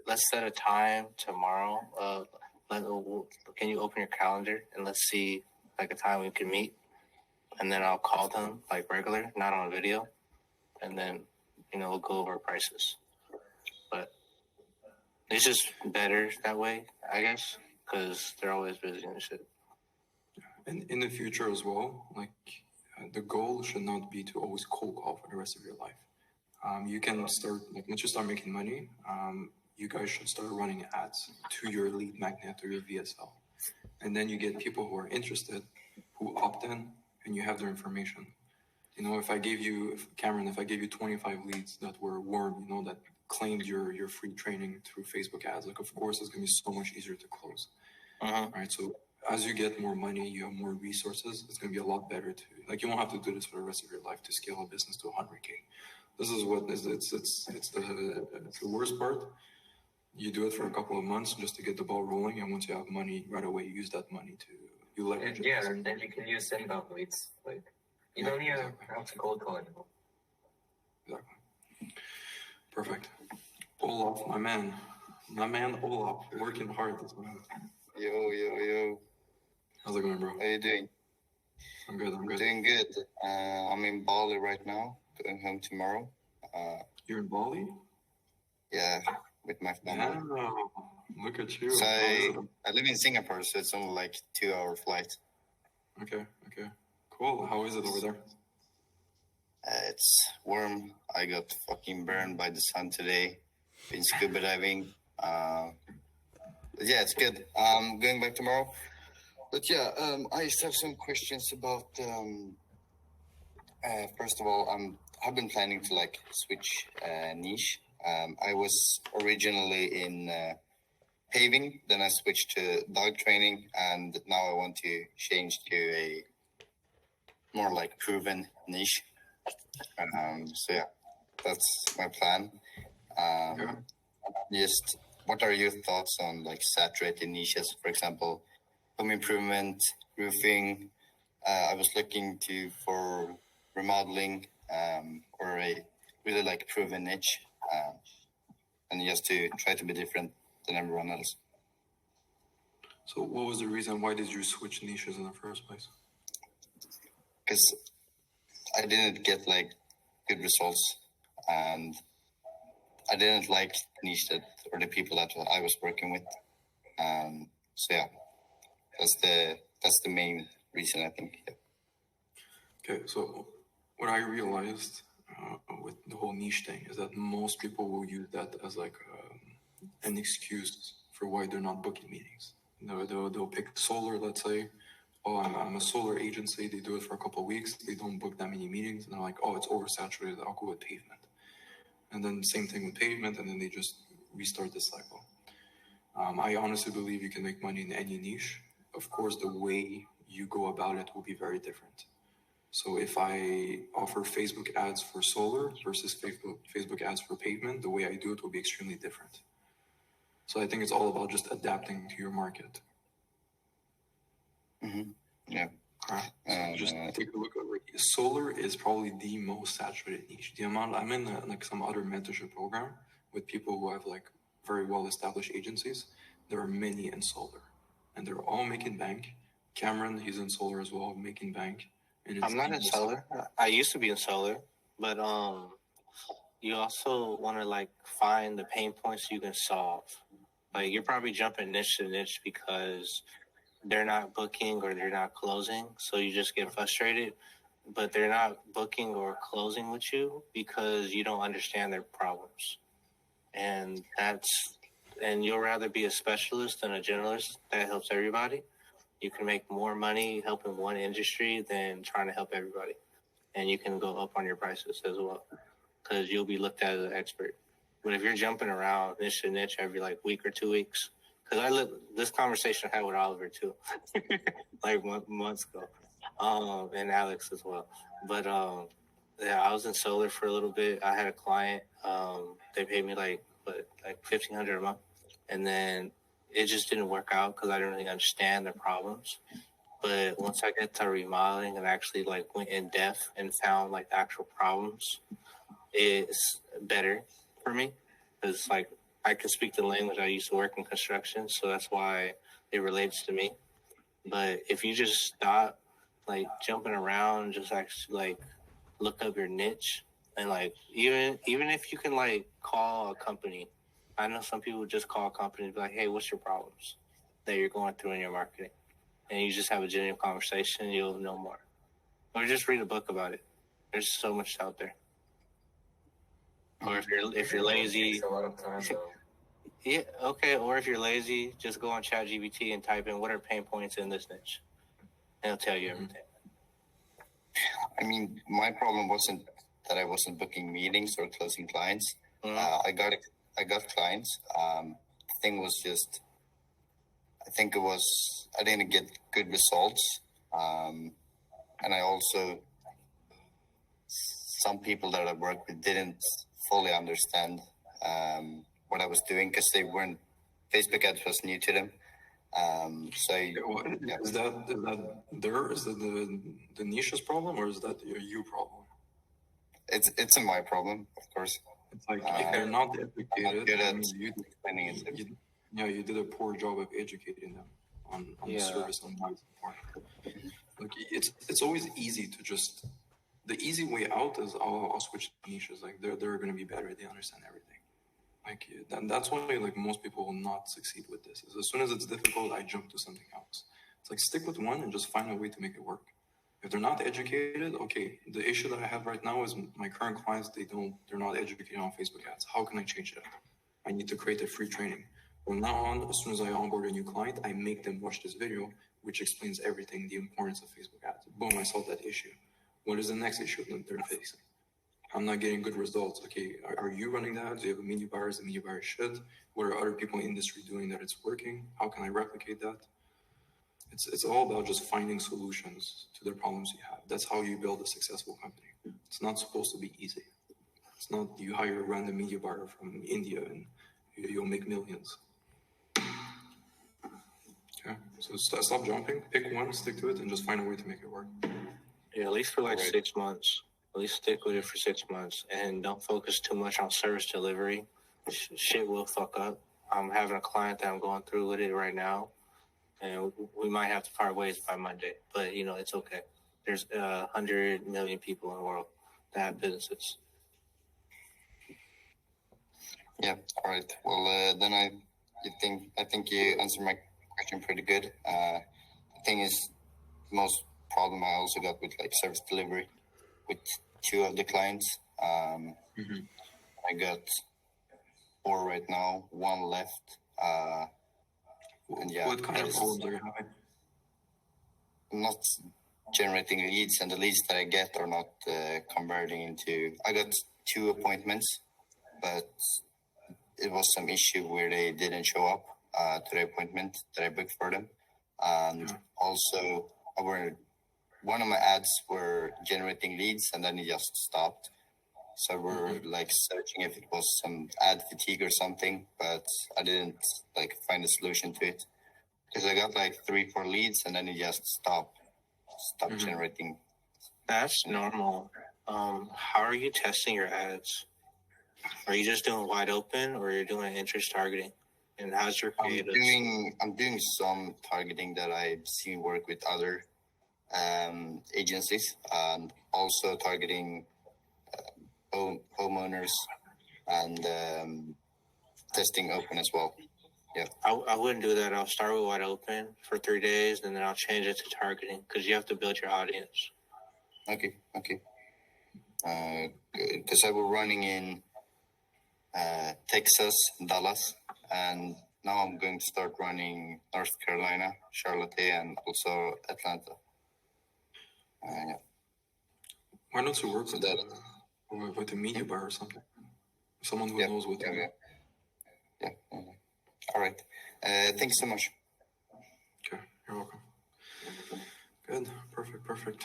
Let's set a time tomorrow. Can you open your calendar and let's see like a time we can meet? And then I'll call them like regular, not on video. And then, we'll go over prices. But it's just better that way, I guess, because they're always busy and shit. And in the future as well, the goal should not be to always cold call for the rest of your life. You can start, once you start making money, you guys should start running ads to your lead magnet or your VSL. And then you get people who are interested, who opt in, and you have their information. If I gave you 25 leads that were warm, that claimed your free training through Facebook ads, of course, it's going to be so much easier to close. Right? So as you get more money, you have more resources, it's going to be a lot better to, you won't have to do this for the rest of your life to scale a business to 100K. This is what it's the worst part. You do it for a couple of months just to get the ball rolling, and once you have money right away, you use that money you leverage it. Yeah, and then you can use inbound leads. You don't even have to cold call anymore. Exactly. Perfect. Olaf, my man Olaf, working hard this month. Yo. How's it going, bro? How you doing? I'm good. Doing good. I'm in Bali right now, going home tomorrow. You're in Bali? Yeah, with my family. Wow. Look at you. So I live in Singapore, so it's only like 2-hour flight. Okay. Cool. How is it over there? It's warm. I got fucking burned by the sun today. Been scuba diving. But yeah, it's good. Going back tomorrow. But yeah, I just have some questions about. First of all, I've been planning to switch niche. I was originally in paving, then I switched to dog training, and now I want to change to a more proven niche. So yeah, that's my plan. Just what are your thoughts on saturated niches? For example, home improvement, roofing. I was looking for remodeling or a really proven niche, and just to try to be different than everyone else. So what was the reason? Why did you switch niches in the first place? Because I didn't get like good results, and I didn't like the niche that or the people that I was working with. So yeah, that's the main reason, I think. Yeah. Okay, so what I realized with the whole niche thing is that most people will use that as like an excuse for why they're not booking meetings. They'll pick solar, let's say. Oh, I'm a solar agency. They do it for a couple of weeks. They don't book that many meetings. And they're like, oh, it's oversaturated. I'll go with pavement. And then same thing with pavement. And then they just restart the cycle. I honestly believe you can make money in any niche. Of course, the way you go about it will be very different. So if I offer Facebook ads for solar versus Facebook ads for pavement, the way I do it will be extremely different. So I think it's all about just adapting to your market. Mm-hmm. Yeah. So just take a look over. Solar is probably the most saturated niche. The amount I'm in like some other mentorship program with people who have like very well established agencies. There are many in solar, and they're all making bank. Cameron, he's in solar as well, making bank. And I'm not in solar. I used to be in solar, but you also want to like find the pain points you can solve. Like you're probably jumping niche to niche because they're not booking or they're not closing, so you just get frustrated. But they're not booking or closing with you because you don't understand their problems, and you'll rather be a specialist than a generalist that helps everybody. You can make more money helping one industry than trying to help everybody. And you can go up on your prices as well because you'll be looked at as an expert. But if you're jumping around niche to niche every like week or 2 weeks, because this conversation I had with Oliver too, like months ago, and Alex as well. But yeah, I was in solar for a little bit. I had a client. They paid me like $1,500 a month, and then it just didn't work out because I didn't really understand the problems. But once I got to remodeling and actually like went in depth and found like the actual problems, it's better for me because like I can speak the language. I used to work in construction, so that's why it relates to me. But if you just stop like jumping around, just actually like look up your niche and like even if you can like call a company. I know some people just call a company and be like, hey, what's your problems that you're going through in your marketing? And you just have a genuine conversation, you'll know more. Or just read a book about it. There's so much out there. Or if you're lazy, Takes a lot of time though. yeah, okay. Or if you're lazy, just go on ChatGPT and type in what are pain points in this niche, and it'll tell you everything. I mean, my problem wasn't that I wasn't booking meetings or closing clients. I got clients. The thing was just, I think it was I didn't get good results, and I also some people that I worked with didn't fully understand what I was doing because they weren't. Facebook ads was new to them. So yeah. Is that the niche's problem, or is that your problem? It's my problem, of course. It's like if they're not educated, good at explaining it. You did a poor job of educating them on the service and why it's important. Like it's always easy to just the easy way out is I'll switch niches. Like they're going to be better. They understand everything. Like that's why like most people will not succeed with this. Is as soon as it's difficult, I jump to something else. It's like stick with one and just find a way to make it work. If they're not educated, okay. The issue that I have right now is my current clients. They're not educated on Facebook ads. How can I change that? I need to create a free training. From now on, as soon as I onboard a new client, I make them watch this video, which explains everything, the importance of Facebook ads. Boom, I solved that issue. What is the next issue that they're facing? I'm not getting good results. Okay, are you running that? Do you have a media buyers? The media buyers should. What are other people in the industry doing that it's working? How can I replicate that? It's all about just finding solutions to the problems you have. That's how you build a successful company. It's not supposed to be easy. It's not you hire a random media buyer from India and you'll make millions. Okay, so stop jumping, pick one, stick to it, and just find a way to make it work. Yeah, at least for like 6 months. At least stick with it for 6 months and don't focus too much on service delivery. Shit will fuck up. I'm having a client that I'm going through with it right now. and we might have to part ways by Monday. But you know, it's okay. There's 100 million people in the world that have businesses. Yeah. All right. Well, then I think you answered my question pretty good. The thing is, the most problem I also got with like service delivery with 2 of the clients. I got 4 right now, 1 left. And yeah, What kind of problems are you having? not generating leads, and the leads that I get are not converting into. I got 2 appointments, but it was some issue where they didn't show up to the appointment that I booked for them, and also one of my ads were generating leads, and then it just stopped. So we're like searching if it was some ad fatigue or something, but I didn't like find a solution to it because I got like 3-4 leads, and then it just stopped generating. That's normal. How are you testing your ads? Are you just doing wide open, or you're doing interest targeting? And how's your creative? I'm doing some targeting that I've seen work with other agencies, and also targeting homeowners and testing open as well. Yeah, I wouldn't do that. I'll start with wide open for 3 days, and then I'll change it to targeting because you have to build your audience. Okay. Because I was running in Texas, Dallas, and now I'm going to start running North Carolina, Charlotte, and also Atlanta. Yeah. Why don't you work with a media buyer or something? Someone who knows what to do. Yeah. All right. Thanks so much. Okay, you're welcome. Good. Perfect.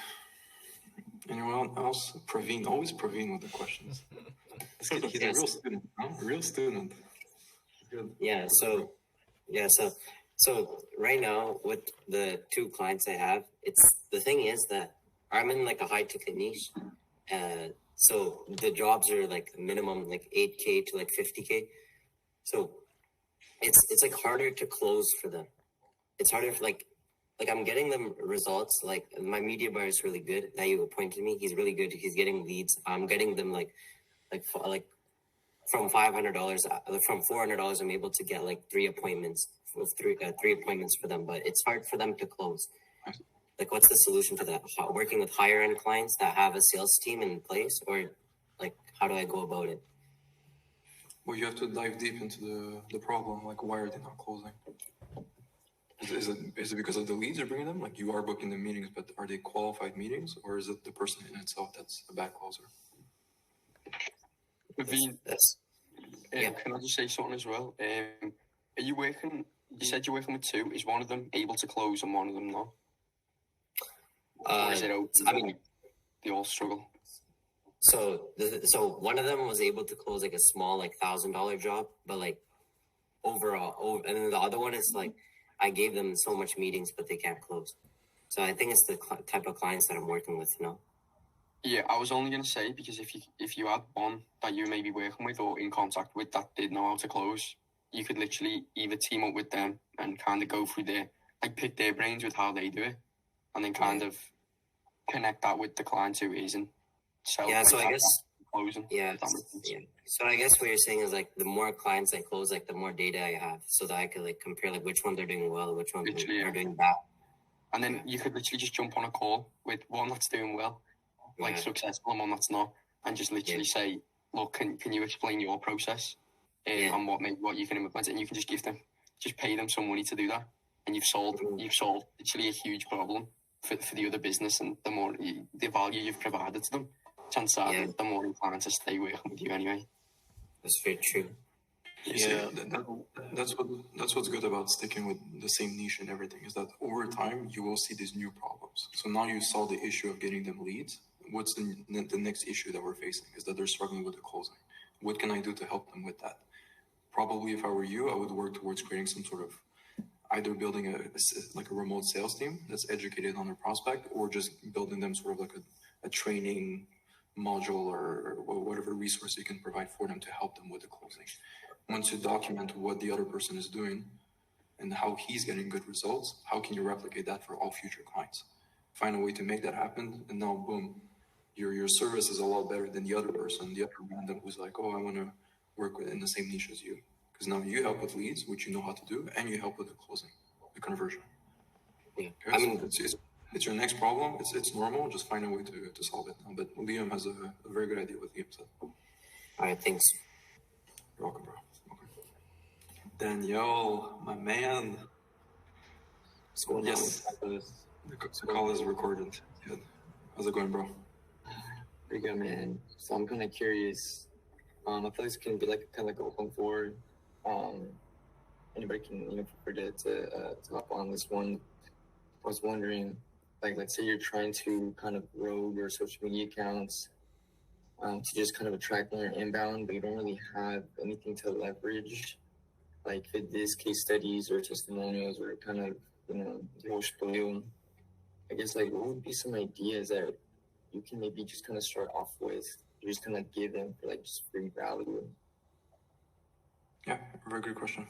Anyone else? Praveen, always Praveen with the questions. He's a real student, huh? Real student. Good. Yeah. So right now with the 2 clients I have, the thing is that I'm in like a high ticket niche. So the jobs are like minimum like 8K to like 50K. So it's like harder to close for them. It's harder for like I'm getting them results. Like my media buyer is really good. Now you appointed me. He's really good. He's getting leads. I'm getting them like from $500, from $400. I'm able to get like 3 appointments with 3 appointments for them. But it's hard for them to close. Like, what's the solution to that? Working with higher end clients that have a sales team in place, or like, how do I go about it? Well, you have to dive deep into the problem. Like, why are they not closing? Is it because of the leads you're bringing them? Like, you are booking the meetings, but are they qualified meetings, or is it the person in itself that's a bad closer? Can I just say something as well? Are you working? You said you're working with 2. Is one of them able to close and one of them not? Or is it open? I mean, they all struggle. So one of them was able to close like a small like $1,000 job, but like overall, and then the other one is like I gave them so much meetings, but they can't close. So I think it's the type of clients that I'm working with now. Yeah, I was only going to say, because if you had one that you may be working with or in contact with that did know how to close, you could literally either team up with them and kind of go through pick their brains with how they do it, and then kind of connect that with the client who isn't. So I guess closing. Yeah. So I guess what you're saying is like the more clients I close, like the more data I have, so that I could like compare like which ones are doing well, which ones are doing bad. And then you could literally just jump on a call with one that's doing well, like successful, and one that's not, and just literally say, look, can you explain your process and what you can implement, and you can just pay them some money to do that, and you've solved literally a huge problem for the other business, and the value you've provided to them, chances are the more inclined to stay working with you anyway. That's very true. That's what's good about sticking with the same niche and everything, is that over time you will see these new problems. So now you solve the issue of getting them leads. What's the next issue that we're facing is that they're struggling with the closing. What can I do to help them with that? Probably if I were you, I would work towards creating some sort of either building a remote sales team that's educated on their prospect, or just building them sort of like a training module or whatever resource you can provide for them to help them with the closing. Once you document what the other person is doing, and how he's getting good results, how can you replicate that for all future clients? Find a way to make that happen, and now boom, your service is a lot better than the other person, the other random who's like, oh, I want to work in the same niche as you. Because now you help with leads, which you know how to do, and you help with the closing, the conversion. Yeah. Okay, I mean, it's your next problem. It's normal. Just find a way to solve it now. But Liam has a very good idea what Liam said. all right, thanks. You're welcome, bro. Welcome. Danielle, my man. What's going Yes. on? The call is recorded. Yeah. How's it going, bro? Pretty good, man. So I'm kind of curious. I feel this can be like kind of like open for anybody can feel free to hop on this one. I was wondering, like, let's say you're trying to kind of grow your social media accounts to just kind of attract more inbound, but you don't really have anything to leverage, like this case studies or testimonials or kind of the whole spiel. I guess, like, what would be some ideas that you can maybe just kind of start off with? You just kind of give them for like just free value. Yeah, very good question.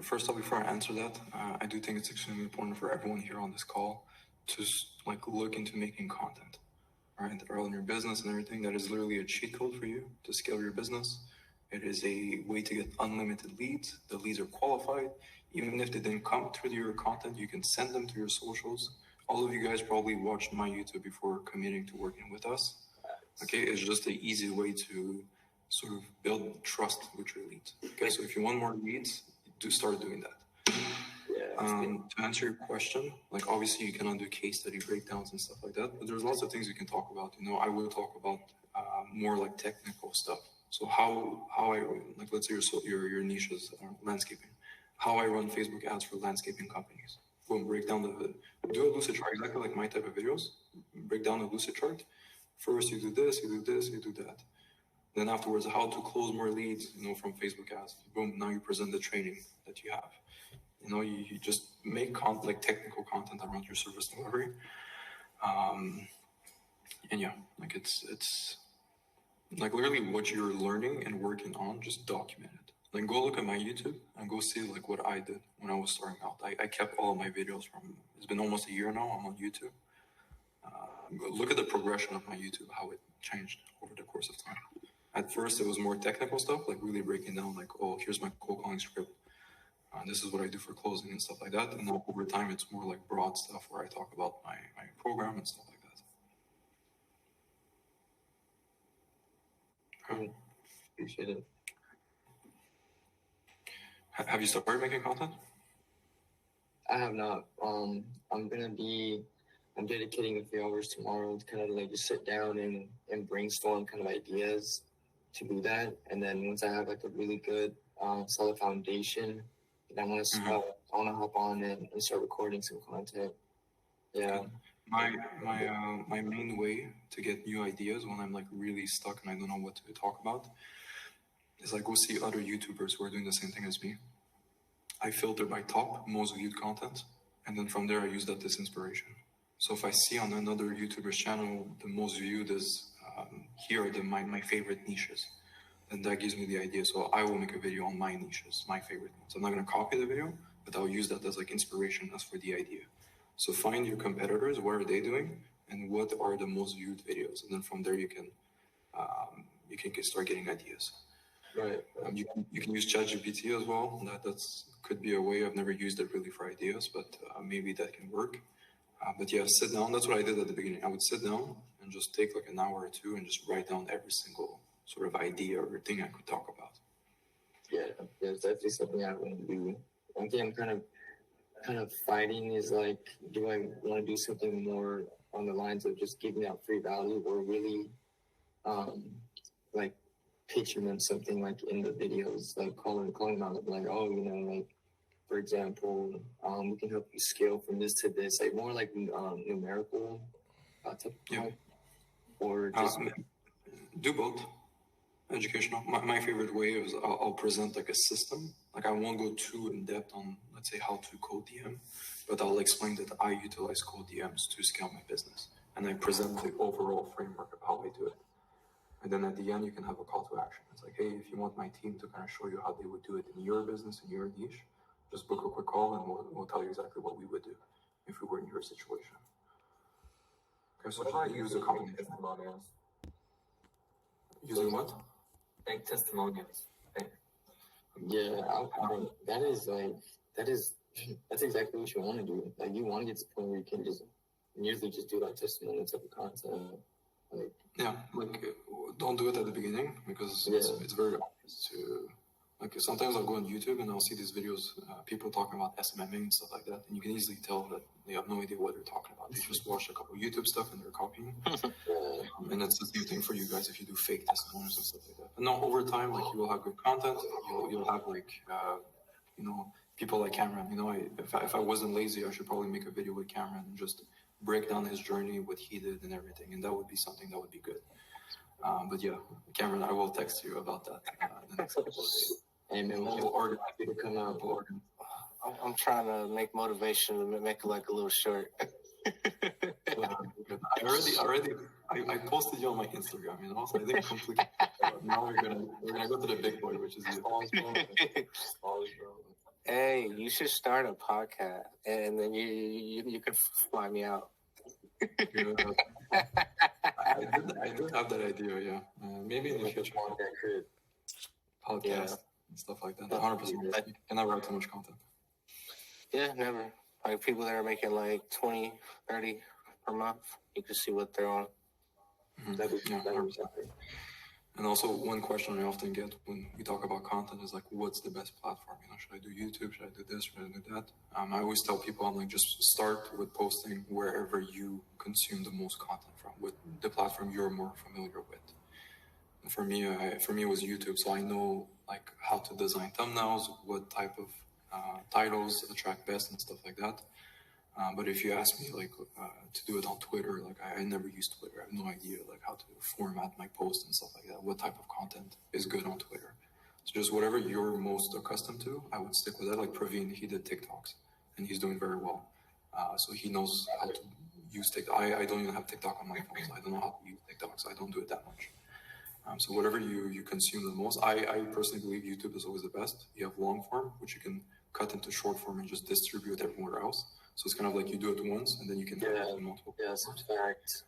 First off, before I answer that, I do think it's extremely important for everyone here on this call to like look into making content, right? Early in your business and everything. That is literally a cheat code for you to scale your business. It is a way to get unlimited leads. The leads are qualified. Even if they didn't come through your content, you can send them to your socials. All of you guys probably watched my YouTube before committing to working with us. Okay, it's just an easy way to sort of build trust with your leads. Okay, so if you want more leads, do start doing that. To answer your question, like obviously you cannot do case study breakdowns and stuff like that, but there's lots of things you can talk about. I will talk about more like technical stuff. So how I like, let's say your niche is landscaping. How I run Facebook ads for landscaping companies. Boom, break down do a lucid chart, exactly like my type of videos. Break down a lucid chart. First, you do this, you do this, you do that. Then afterwards, how to close more leads, from Facebook ads. Boom, now you present the training that you have. You just make like technical content around your service delivery. And yeah, like it's like literally what you're learning and working on, just document it. Like go look at my YouTube and go see like what I did when I was starting out. I kept all of my videos it's been almost a year now, I'm on YouTube. Look at the progression of my YouTube, how it changed over the course of time. At first, it was more technical stuff, like really breaking down, like, oh, here's my cold calling script. This is what I do for closing and stuff like that. And then over time, it's more like broad stuff where I talk about my program and stuff like that. Appreciate it. Have you started making content? I have not. I'm dedicating a few hours tomorrow to kind of like just sit down and brainstorm kind of ideas to do that. And then once I have like a really good solid foundation, then I want to hop on and start recording some content. Yeah. My main way to get new ideas when I'm like really stuck and I don't know what to talk about is I go see other YouTubers who are doing the same thing as me. I filter by top, most viewed content, and then from there I use that as inspiration. So if I see on another YouTuber's channel the most viewed is here are my favorite niches, then that gives me the idea. So I will make a video on my niches, my favorite ones. I'm not going to copy the video, but I'll use that as like inspiration as for the idea. So find your competitors, what are they doing, and what are the most viewed videos, and then from there you can start getting ideas. Right. You can use ChatGPT as well. That's could be a way. I've never used it really for ideas, but maybe that can work. But yeah, sit down. That's what I did at the beginning. I would sit down and just take like an hour or two and just write down every single sort of idea or thing I could talk about. Yeah, it's definitely something I want to do. One thing I'm kind of fighting is like, do I want to do something more on the lines of just giving out free value, or really like pitching them something like in the videos, like calling them out, like, oh, like, for example, we can help you scale from this to this, like more like numerical type of Yeah. or just do both. Educational. My favorite way is I'll present like a system. Like I won't go too in depth on, let's say, how to code DM, but I'll explain that I utilize code DMs to scale my business, and I present the overall framework of how I do it. And then at the end, you can have a call to action. It's like, hey, if you want my team to kind of show you how they would do it in your business, in your niche, just book a quick call and we'll tell you exactly what we would do if we were in your situation. Okay, so What about use a using combination. testimonials? Using what? Like testimonials. Yeah, that's exactly what you want to do. Like, you want to get to the point where you can just usually just do like testimonial type of content. Like, yeah, like don't do it at the beginning because it's very obvious to. Like sometimes I'll go on YouTube and I'll see these videos, people talking about SMMA and stuff like that, and you can easily tell that they have no idea what they're talking about. They just watched a couple of YouTube stuff and they're copying. And it's the same thing for you guys if you do fake testimonials and stuff like that. But no, over time, like you will have good content. You'll have like, people like Cameron. If I wasn't lazy, I should probably make a video with Cameron and just break down his journey, what he did, and everything, and that would be something that would be good. But yeah, Cameron, I will text you about that the next couple of days. And then we'll organize you to come out. I'm trying to make motivation to make it like a little short. I posted you on my Instagram, so I think completely. Now we're gonna go to the big boy, which is you. Hey, you should start a podcast, and then you could fly me out. I did have that idea, yeah. Maybe in the future. Podcast and stuff like that. 100%. You can never have too much content. Yeah, never. Like people that are making like 20, 30 per month, you can see what they're on. And also, one question I often get when we talk about content is like, what's the best platform? Should I do YouTube? Should I do this? Should I do that? I always tell people, I'm like, just start with posting wherever you consume the most content from, with the platform you're more familiar with. And for me, it was YouTube, so I know like how to design thumbnails, what type of titles attract best and stuff like that. But if you ask me like to do it on Twitter, like I never used Twitter. I have no idea like how to format my posts and stuff like that. What type of content is good on Twitter? So just whatever you're most accustomed to, I would stick with that. Like Praveen, he did TikToks and he's doing very well. So he knows how to use TikTok. I don't even have TikTok on my phone, so I don't know how to use TikTok, so I don't do it that much. So whatever you consume the most, I personally believe YouTube is always the best. You have long form, which you can cut into short form and just distribute everywhere else. So it's kind of like you do it once and then you can have it in multiple. Yeah, that's a fact.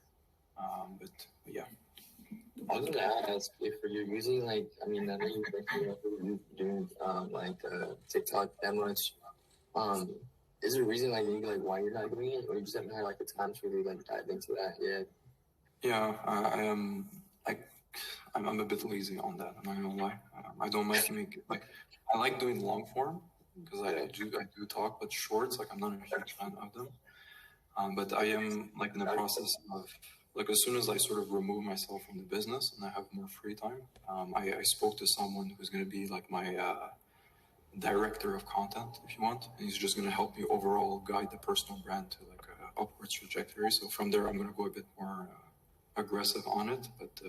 But yeah. I was gonna ask if you're using I know you're doing TikTok that much. Is there a reason why you're not doing it, or you just haven't had the time to really dive into that yet? Yeah, I am. I'm a bit lazy on that. I'm not gonna lie. I don't like to make I like doing long form because I do talk, but shorts I'm not a huge fan of them. But I am in the process of as soon as I sort of remove myself from the business and I have more free time, I spoke to someone who's going to be my director of content, if you want, and he's just going to help me overall guide the personal brand to a upwards trajectory. So from there, I'm going to go a bit more aggressive on it. But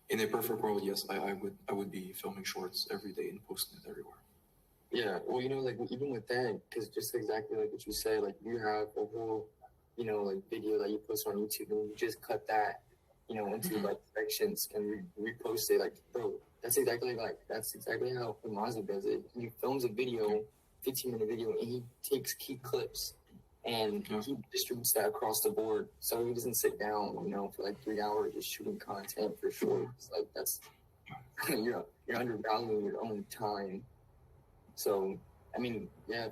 in a perfect world, yes, I would be filming shorts every day and posting it everywhere. Yeah, well, even with that, because just exactly like what you said, you have a whole, video that you post on YouTube, and you just cut that, into sections and repost it. Bro, that's exactly how Amazu does it. He films a video, 15-minute video, and he takes key clips and he distributes that across the board. So he doesn't sit down, for 3 hours just shooting content for shorts. That's you're undervaluing your own time. So, if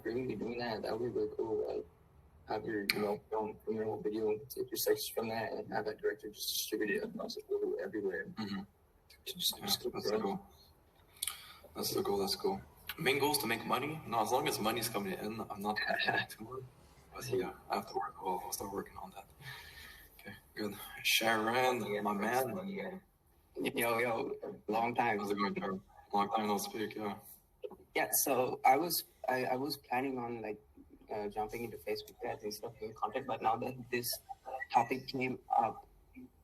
you're going to be doing that, that would be really cool. Have your, film your whole video, take your sections from that, and have that director just distribute it across the board everywhere. Mm-hmm. That's the goal. That's the goal. That's cool. Main goal is to make money. No, as long as money's coming in, I'm not complaining too much. But yeah, I have to work. I'll start working on that. Okay, good. Sharon, my man. Yo, long time. How's it going, Sharon? Long time no speak. Yeah. Yeah. So I was planning on jumping into Facebook ads and stuff doing content, but now that this topic came up,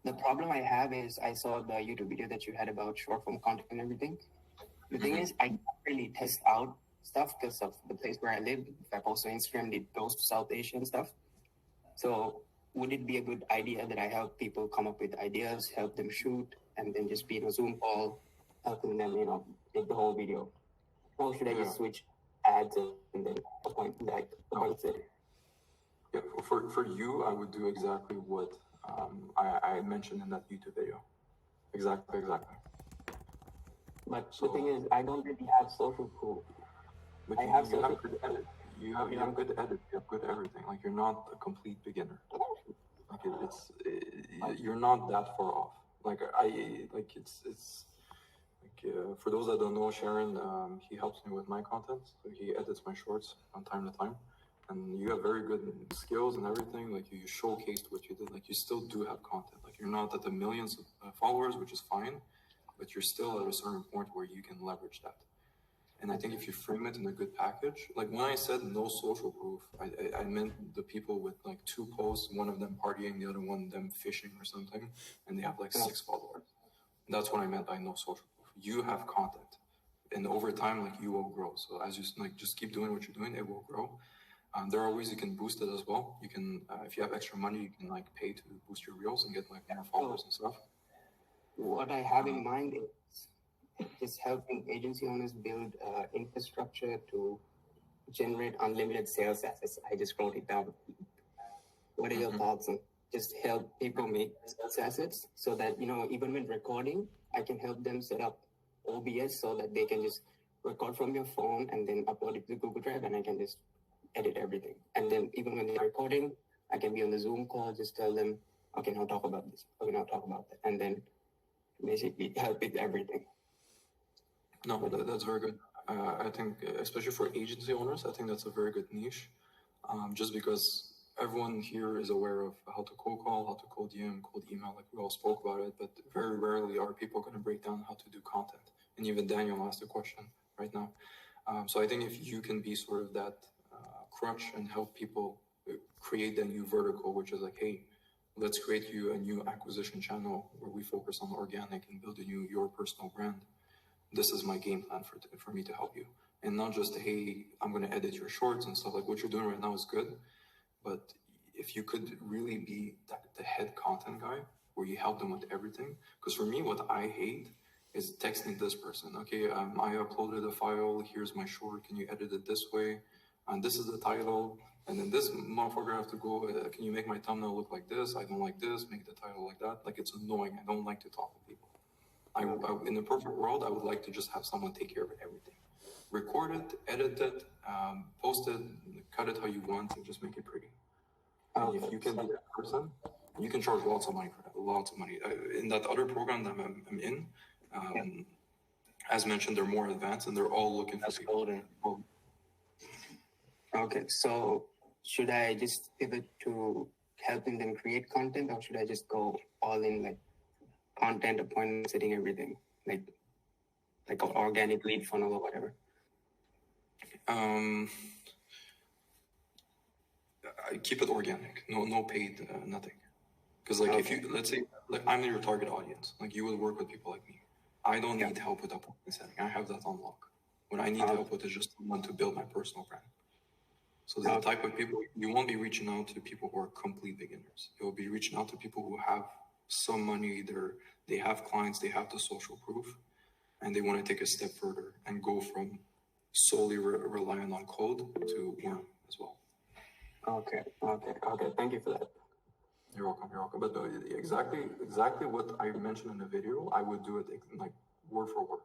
the problem I have is I saw the YouTube video that you had about short form content and everything. The thing is, I can't really test out stuff because of the place where I live. If I post on Instagram, it goes to South Asia and stuff. So would it be a good idea that I help people come up with ideas, help them shoot, and then just be in a Zoom call, helping them, take the whole video? Or should I just switch ads and then appoint like appoints it. Yeah, for you, I would do exactly what I mentioned in that YouTube video. Exactly. But So, the thing is, I don't really have social proof. but I have you social have good edit. You have good edit. You have good everything. Like you're not a complete beginner. Like you're not that far off. Like it's like for those that don't know, Sharon, he helps me with my content. So he edits my shorts from time to time. And you have very good skills and everything. Like you showcased what you did. Like you still do have content. Like you're not at the millions of followers, which is fine, but you're still at a certain point where you can leverage that. And I think if you frame it in a good package, like when I said no social proof, I meant the people with like 2 posts, one of them partying, the other one them fishing or something, and they have like 6 followers. That's what I meant by no social proof. You have content, and over time, like you will grow. So as you like, just keep doing what you're doing, it will grow. There are ways you can boost it as well. You can, if you have extra money, you can like pay to boost your reels and get like more followers and stuff. What I have in mind is just helping agency owners build infrastructure to generate unlimited sales assets. I just wrote it down. What are your thoughts on just help people make sales assets so that, you know, even when recording, I can help them set up OBS so that they can just record from your phone and then upload it to Google Drive, and I can just edit everything. And then even when they're recording, I can be on the Zoom call, just tell them, okay, now talk about this. Okay, now talk about that. And then basically help with everything. No, that's very good. I think, especially for agency owners, I think that's a very good niche. Just because everyone here is aware of how to cold call, how to cold DM, cold email, like we all spoke about it, but very rarely are people going to break down how to do content. And even Daniel asked a question right now. So I think if you can be sort of that crutch and help people create that new vertical, which is like, hey, let's create you a new acquisition channel where we focus on organic and build your personal brand. This is my game plan for me to help you. And not just, hey, I'm going to edit your shorts and stuff. Like what you're doing right now is good. But if you could really be the head content guy where you help them with everything. Because for me, what I hate is texting this person. Okay, I uploaded a file. Here's my short. Can you edit it this way? And this is the title. And then this motherfucker have to go, can you make my thumbnail look like this? I don't like this. Make the title like that. Like it's annoying. I don't like to talk to people. In the perfect world, I would like to just have someone take care of everything. Record it, edit it, post it, cut it how you want, and just make it pretty. And if you can be that person, you can charge lots of money for that, lots of money. In that other program that I'm in, as mentioned, they're more advanced and they're all looking for people. Okay, so should I just pivot to helping them create content, or should I just go all in like content, appointment setting, everything, like an organic lead funnel or whatever? I keep it organic, no paid, nothing. Because like if you, let's say, like I'm your target audience, like you will work with people like me. I don't need help with appointment setting. I have that on lock. What I need help with is just someone to build my personal brand. So the type of people, you won't be reaching out to people who are complete beginners. You'll be reaching out to people who have some money, either they have clients, they have the social proof, and they want to take a step further and go from solely relying on code to warm as well. Okay. Thank you for that. You're welcome. But exactly what I mentioned in the video, I would do it like word for word.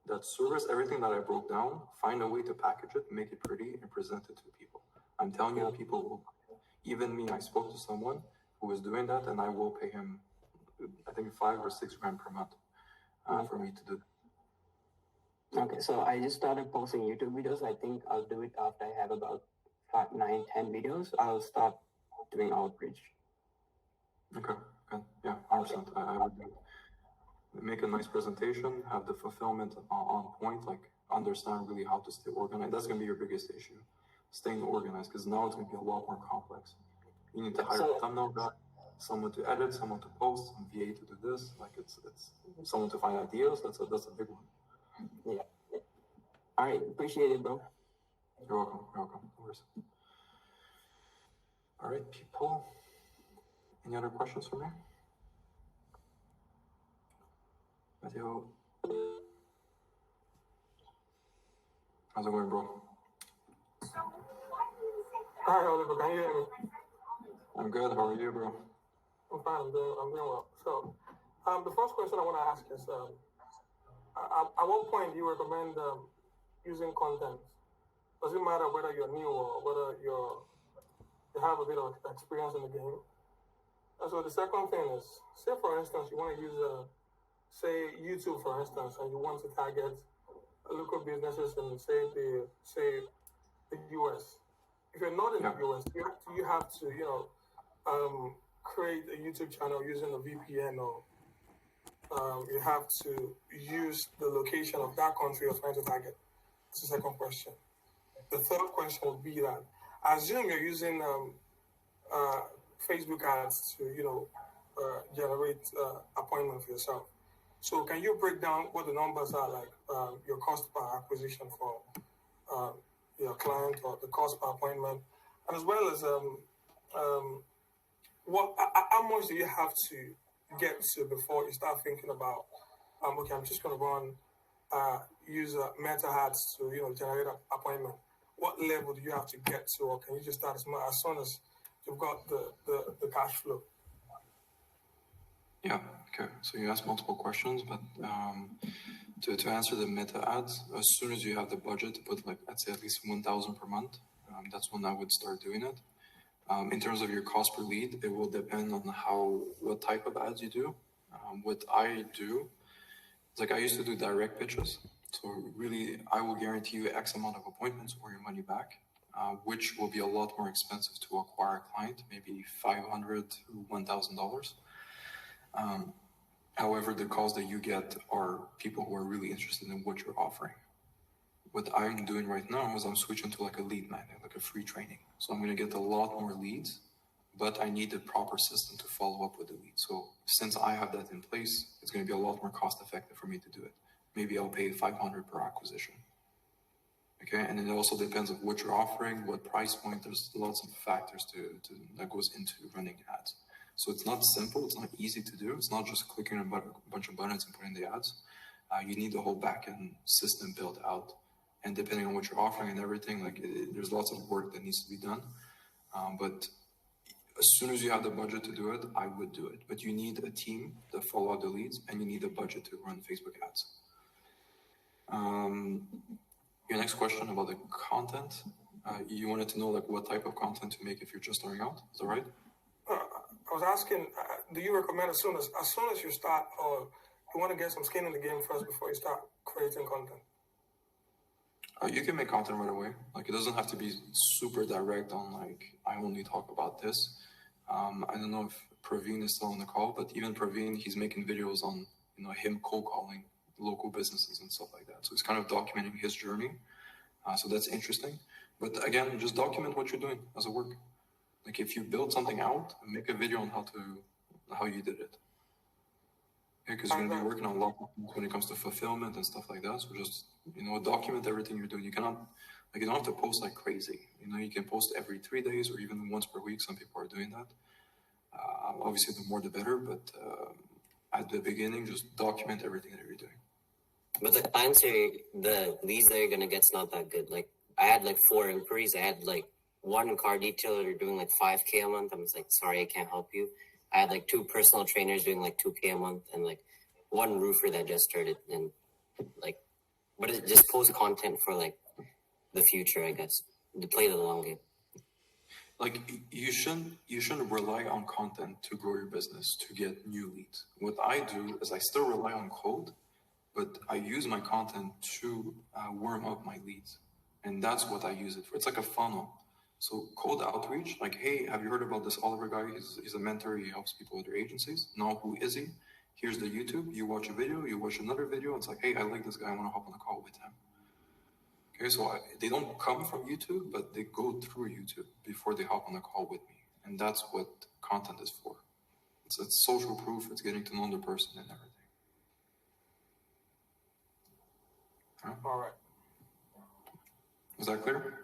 That service, everything that I broke down, find a way to package it, make it pretty, and present it to people. I'm telling you, people will, even me, I spoke to someone who was doing that, and I will pay him, I think, $5 or $6 grand per month for me to do that. Okay, so I just started posting YouTube videos. I think I'll do it after I have about 5, 9, 10 videos. I'll start doing outreach. Okay, good. Yeah, 100%. I would do it. Make a nice presentation, have the fulfillment on point, like understand really how to stay organized. That's going to be your biggest issue, staying organized, because now it's going to be a lot more complex. You need to hire a thumbnail guy, someone to edit, someone to post, some VA to do this. Like it's someone to find ideas. That's a big one. Yeah. All right, appreciate it, bro. You're welcome. Of course. All right, people. Any other questions for me? Mateo. How's it going, bro? Hi, Oliver. Can you hear me? I'm good. How are you, bro? I'm fine. I'm doing well. So, the first question I want to ask is, at what point do you recommend using content? Does it matter whether you're new or whether you have a bit of experience in the game? And so the second thing is, say for instance, you want to use say YouTube for instance, and you want to target local businesses in say the US. If you're not in the US, you have to create a YouTube channel using a VPN, or you have to use the location of that country you're trying to target. That's the second question. The third question would be that assume you're using Facebook ads to generate appointment for yourself. So can you break down what the numbers are like, your cost per acquisition for your client, or the cost per appointment, and as well as how much do you have to get to before you start thinking about okay, I'm just going to run use meta ads to generate an appointment. What level do you have to get to, or can you just start as soon as you've got the cash flow? Yeah, okay. So you asked multiple questions, but to answer the meta ads, as soon as you have the budget to put, like, I'd say at least 1,000 per month, that's when I would start doing it. In terms of your cost per lead, it will depend on what type of ads you do. What I do, it's like I used to do direct pitches. So really, I will guarantee you X amount of appointments or your money back, which will be a lot more expensive to acquire a client, maybe $500 to $1,000. However, the calls that you get are people who are really interested in what you're offering. What I'm doing right now is I'm switching to like a lead magnet, like a free training. So I'm going to get a lot more leads, but I need the proper system to follow up with the leads. So since I have that in place, it's going to be a lot more cost effective for me to do it. Maybe I'll pay $500 per acquisition. Okay, and it also depends on what you're offering, what price point. There's lots of factors that goes into running ads. So it's not simple. It's not easy to do. It's not just clicking a bunch of buttons and putting the ads. You need the whole backend system built out. And depending on what you're offering and everything, there's lots of work that needs to be done. But as soon as you have the budget to do it, I would do it. But you need a team that follow up the leads, and you need a budget to run Facebook ads. Your next question about the content, you wanted to know what type of content to make if you're just starting out. Is that right? I was asking, do you recommend as soon as you start, or you want to get some skin in the game first before you start creating content? You can make content right away. It doesn't have to be super direct on I only talk about this. I don't know if Praveen is still on the call, but even Praveen, he's making videos on him cold calling local businesses and stuff like that. So he's kind of documenting his journey. So that's interesting. But again, just document what you're doing as a work. If you build something out, make a video on how you did it. Because you're going to be working on a lot when it comes to fulfillment and stuff like that. So just, document everything you're doing. You cannot, you don't have to post like crazy. You can post every 3 days or even once per week. Some people are doing that. Obviously, the more the better. But at the beginning, just document everything that you're doing. But the leads that you're going to get's not that good. I had 4 inquiries. I had one car detailer doing 5K a month. I was like, sorry, I can't help you. I had 2 personal trainers doing 2K a month, and 1 roofer that just started. And but it just post content for the future, I guess, to play the long game. You shouldn't rely on content to grow your business, to get new leads. What I do is I still rely on code, but I use my content to warm up my leads. And that's what I use it for. It's like a funnel. So cold outreach, hey, have you heard about this Oliver guy? He's a mentor. He helps people with their agencies. No, who is he? Here's the YouTube. You watch a video. You watch another video. It's hey, I like this guy. I want to hop on a call with him. Okay, so they don't come from YouTube, but they go through YouTube before they hop on a call with me. And that's what content is for. It's social proof. It's getting to know the person and everything. All right. Was that clear?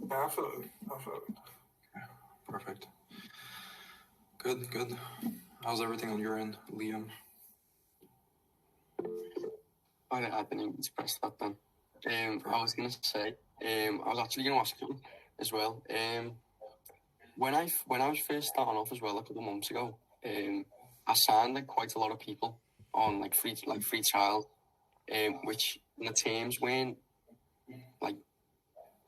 Yeah, absolutely. Absolutely. Okay, perfect. Good. How's everything on your end, Liam? I didn't press that then. I was going to say, I was actually going to ask you, as well. When I was first starting off as well a couple of months ago, I signed like quite a lot of people on like free trial, which the terms weren't like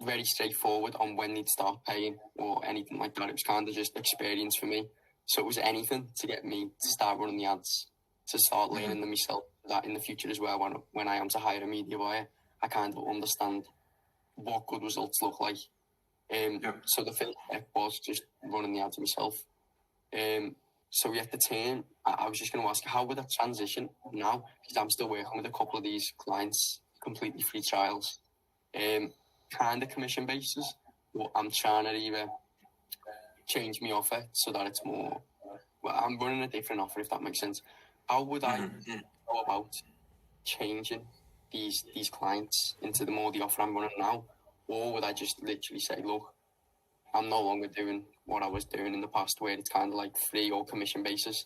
very straightforward on when they'd start paying or anything like that. It was kind of just experience for me. So it was anything to get me to start running the ads, to start learning them myself, that in the future as well, when I am to hire a media buyer, I kind of understand what good results look like. So the first step was just running the ads myself. So at the time, I was just going to ask, how would that transition now? Because I'm still working with a couple of these clients, completely free trials, kind of commission basis. But I'm trying to either change my offer so that it's more. Well, I'm running a different offer, if that makes sense. How would I go about changing these clients into the offer I'm running now? Or would I just literally say, look, I'm no longer doing what I was doing in the past, where it's kind of like free or commission basis,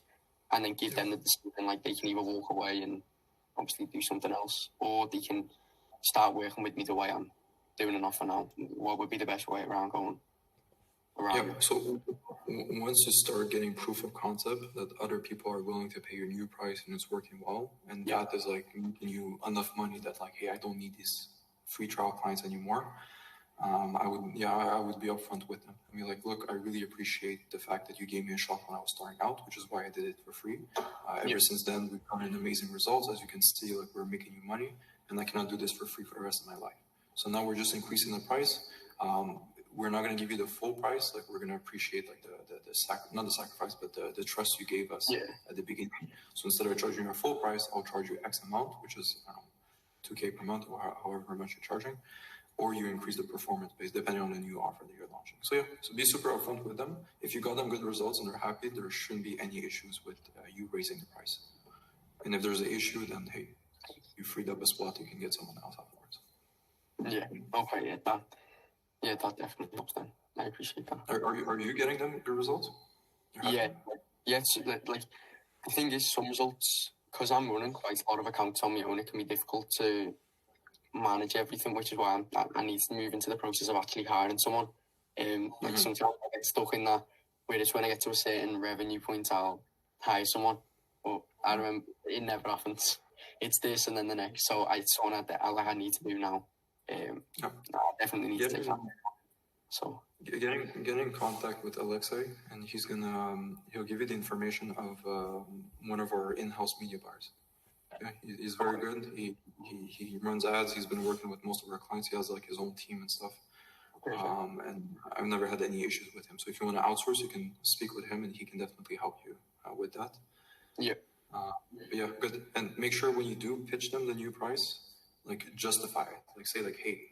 and then give them the decision, like they can either walk away and obviously do something else, or they can start working with me the way I'm doing an offer now. What would be the best way around going around? Yeah, so once you start getting proof of concept that other people are willing to pay your new price and it's working well, and that is like making you enough money that like, hey, I don't need these free trial clients anymore. I would be upfront with them. I mean, like, look, I really appreciate the fact that you gave me a shot when I was starting out, which is why I did it for free. Ever since then, we've gotten amazing results. As you can see, like, we're making you money, and I cannot do this for free for the rest of my life. So now we're just increasing the price. We're not going to give you the full price. Like, we're going to appreciate like not the sacrifice, but the trust you gave us at the beginning. So instead of charging you a full price, I'll charge you X amount, which is $2,000 per month, or however much you're charging. Or you increase the performance base depending on the new offer that you're launching. So so be super upfront with them. If you got them good results and they're happy, there shouldn't be any issues with you raising the price. And if there's an issue, then hey, you freed up a spot, you can get someone else afterwards. Yeah. Okay. That definitely helps. Then I appreciate that. Are you getting them the results? Yeah. It's like the thing is, some results, because I'm running quite a lot of accounts on my own, it can be difficult to manage everything, which is why I need to move into the process of actually hiring someone. Like sometimes I get stuck in that, whereas when I get to a certain revenue point, I'll hire someone. But I remember it never happens. It's this and then the next. So it's something I need to do now. I definitely need to take that. So get in contact with Alexei, and he'll give you the information of one of our in-house media buyers. Yeah, he's very good. He runs ads. He's been working with most of our clients. He has like his own team and stuff. And I've never had any issues with him. So if you want to outsource, you can speak with him, and he can definitely help you with that. Good. And make sure when you do pitch them the new price, like justify it. Like say like, hey,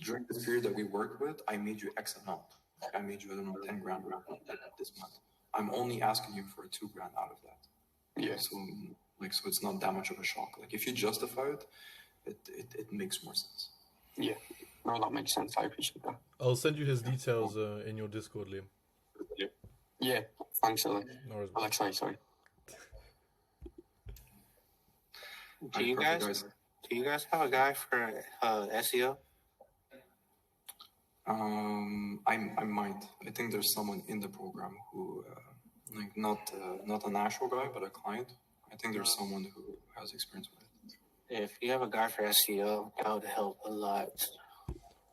during this period that we worked with, I made you X amount. Like I made you, I don't know, 10 grand this month. I'm only asking you for $2,000 out of that. So it's not that much of a shock. Like if you justify it makes more sense. Yeah, no, that makes sense. I appreciate that. I'll send you his details in your Discord, Liam. Yeah, thanks, Alex. No, Alexei, sorry. Do you guys have a guy for SEO? I might. I think there's someone in the program who, like not an actual guy, but a client. I think there's someone who has experience with it. If you have a guy for SEO, that would help a lot.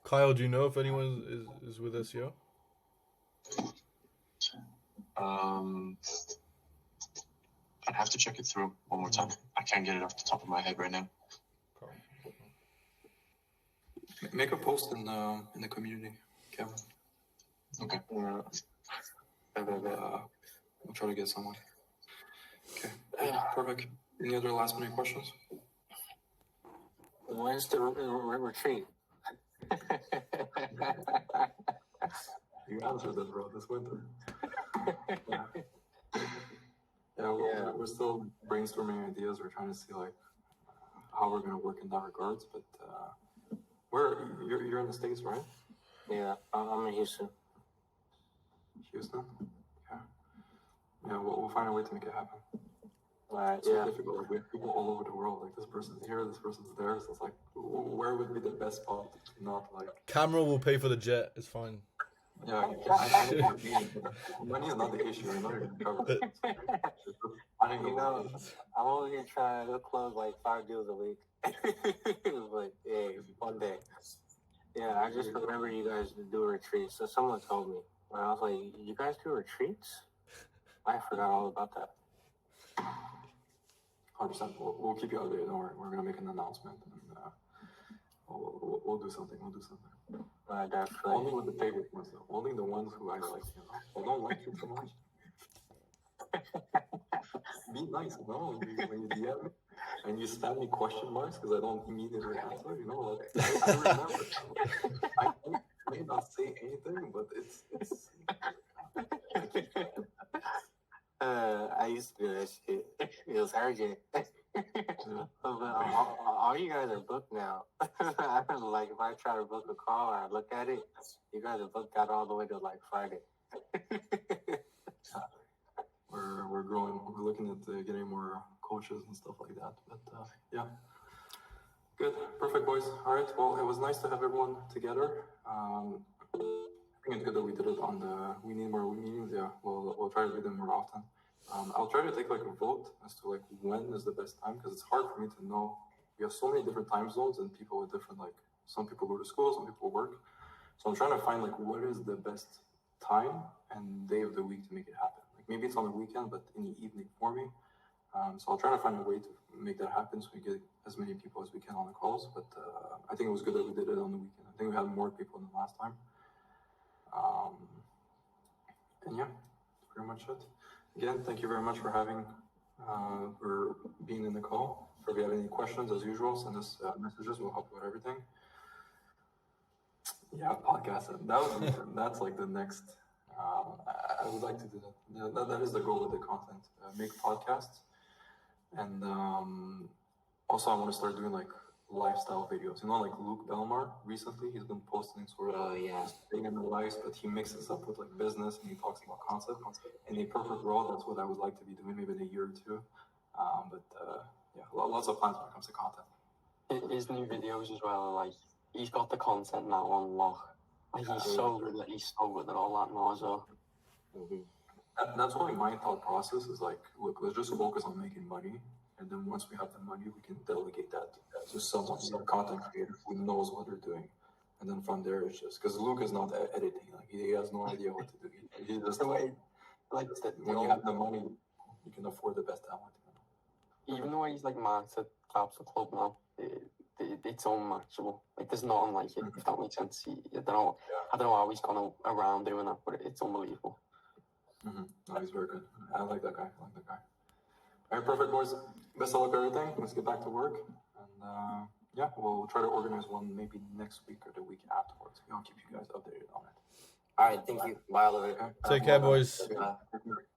Kyle, do you know if anyone is with SEO? I'd have to check it through one more time. I can't get it off the top of my head right now. Make a post in the community, Kevin. Okay. We'll try to get someone. Okay. Perfect. Any other last minute questions? When's the retreat? You answered that, bro. This winter. We're still brainstorming ideas. We're trying to see like how we're gonna work in that regards. But you're in the States, right? Yeah, I'm in Houston. Houston. Okay. Yeah, we'll find a way to make it happen. Alright. It's so difficult. Like, we have people all over the world. Like this person's here, this person's there. So it's like, where would be the best spot? Not like Camera will pay for the jet. It's fine. yeah. I know you're being, money is not the issue. I know you're covered. I You know, I'm over here trying to close like 5 deals a week. But hey, one day. Yeah, I just remember you guys do retreats. So someone told me, and I was like, "You guys do retreats?" I forgot all about that. 100%. We'll keep you updated. Don't worry. We're gonna make an announcement, and we'll do something. We'll do something. Definitely. Only with the favorite ones, though. Only the ones who I like. You know, I don't like you too much. Be nice, you know, when you DM me and you send me question marks because I don't immediately answer. You know, like I remember. I may not say anything, but it's. I used to do that shit. It was urgent. All you guys are booked now. Like if I try to book a call or I look at it, you guys are booked out all the way to like Friday. We're growing. We're looking at getting more coaches and stuff like that. But yeah, good, perfect, boys. All right. Well, it was nice to have everyone together. I think it's good that we did it on the. We need more meetings. Yeah, we'll try to do them more often. I'll try to take like a vote as to like when is the best time because it's hard for me to know. We have so many different time zones and people with different like. Some people go to school, some people work. So I'm trying to find like what is the best time and day of the week to make it happen. Like maybe it's on the weekend, but in the evening for me. So I'll try to find a way to make that happen so we get as many people as we can on the calls. But I think it was good that we did it on the weekend. I think we had more people than last time. And yeah, that's pretty much it. Again, thank you very much for being in the call. If you have any questions, as usual, send us messages. We'll help you with everything. Yeah, podcast. That's like the next. I would like to do that. That is the goal with the content. Make podcasts, and also I want to start doing like lifestyle videos. You know, like Luke Belmar recently, he's been posting sort of staying in the lives, but he mixes up with like business and he talks about concept. In a perfect world, that's what I would like to be doing, maybe in a year or two. But yeah, lots of plans when it comes to content. His new videos as well, like he's got the content now on lock. Like he's so good at all that now as well. That's why my thought process is like, look, let's just focus on making money. And then once we have the money, we can delegate that to someone, a content creator who knows what they're doing. And then from there, it's just because Luke is not editing. Like he has no idea what to do. He just when you have the money, you can afford the best talent. Even the way he's like marked at Capsule Club now, it's unmatchable. Like there's nothing like it. If that makes sense. I don't know how he's gone around doing that, but it's unbelievable. Mm-hmm. No, he's very good. I like that guy. All right, perfect, boys. Best of luck with everything. Let's get back to work. And yeah, we'll try to organize one maybe next week or the week afterwards. I'll keep you guys updated on it. All right, thank you. Bye, Oliver. Take care, boys.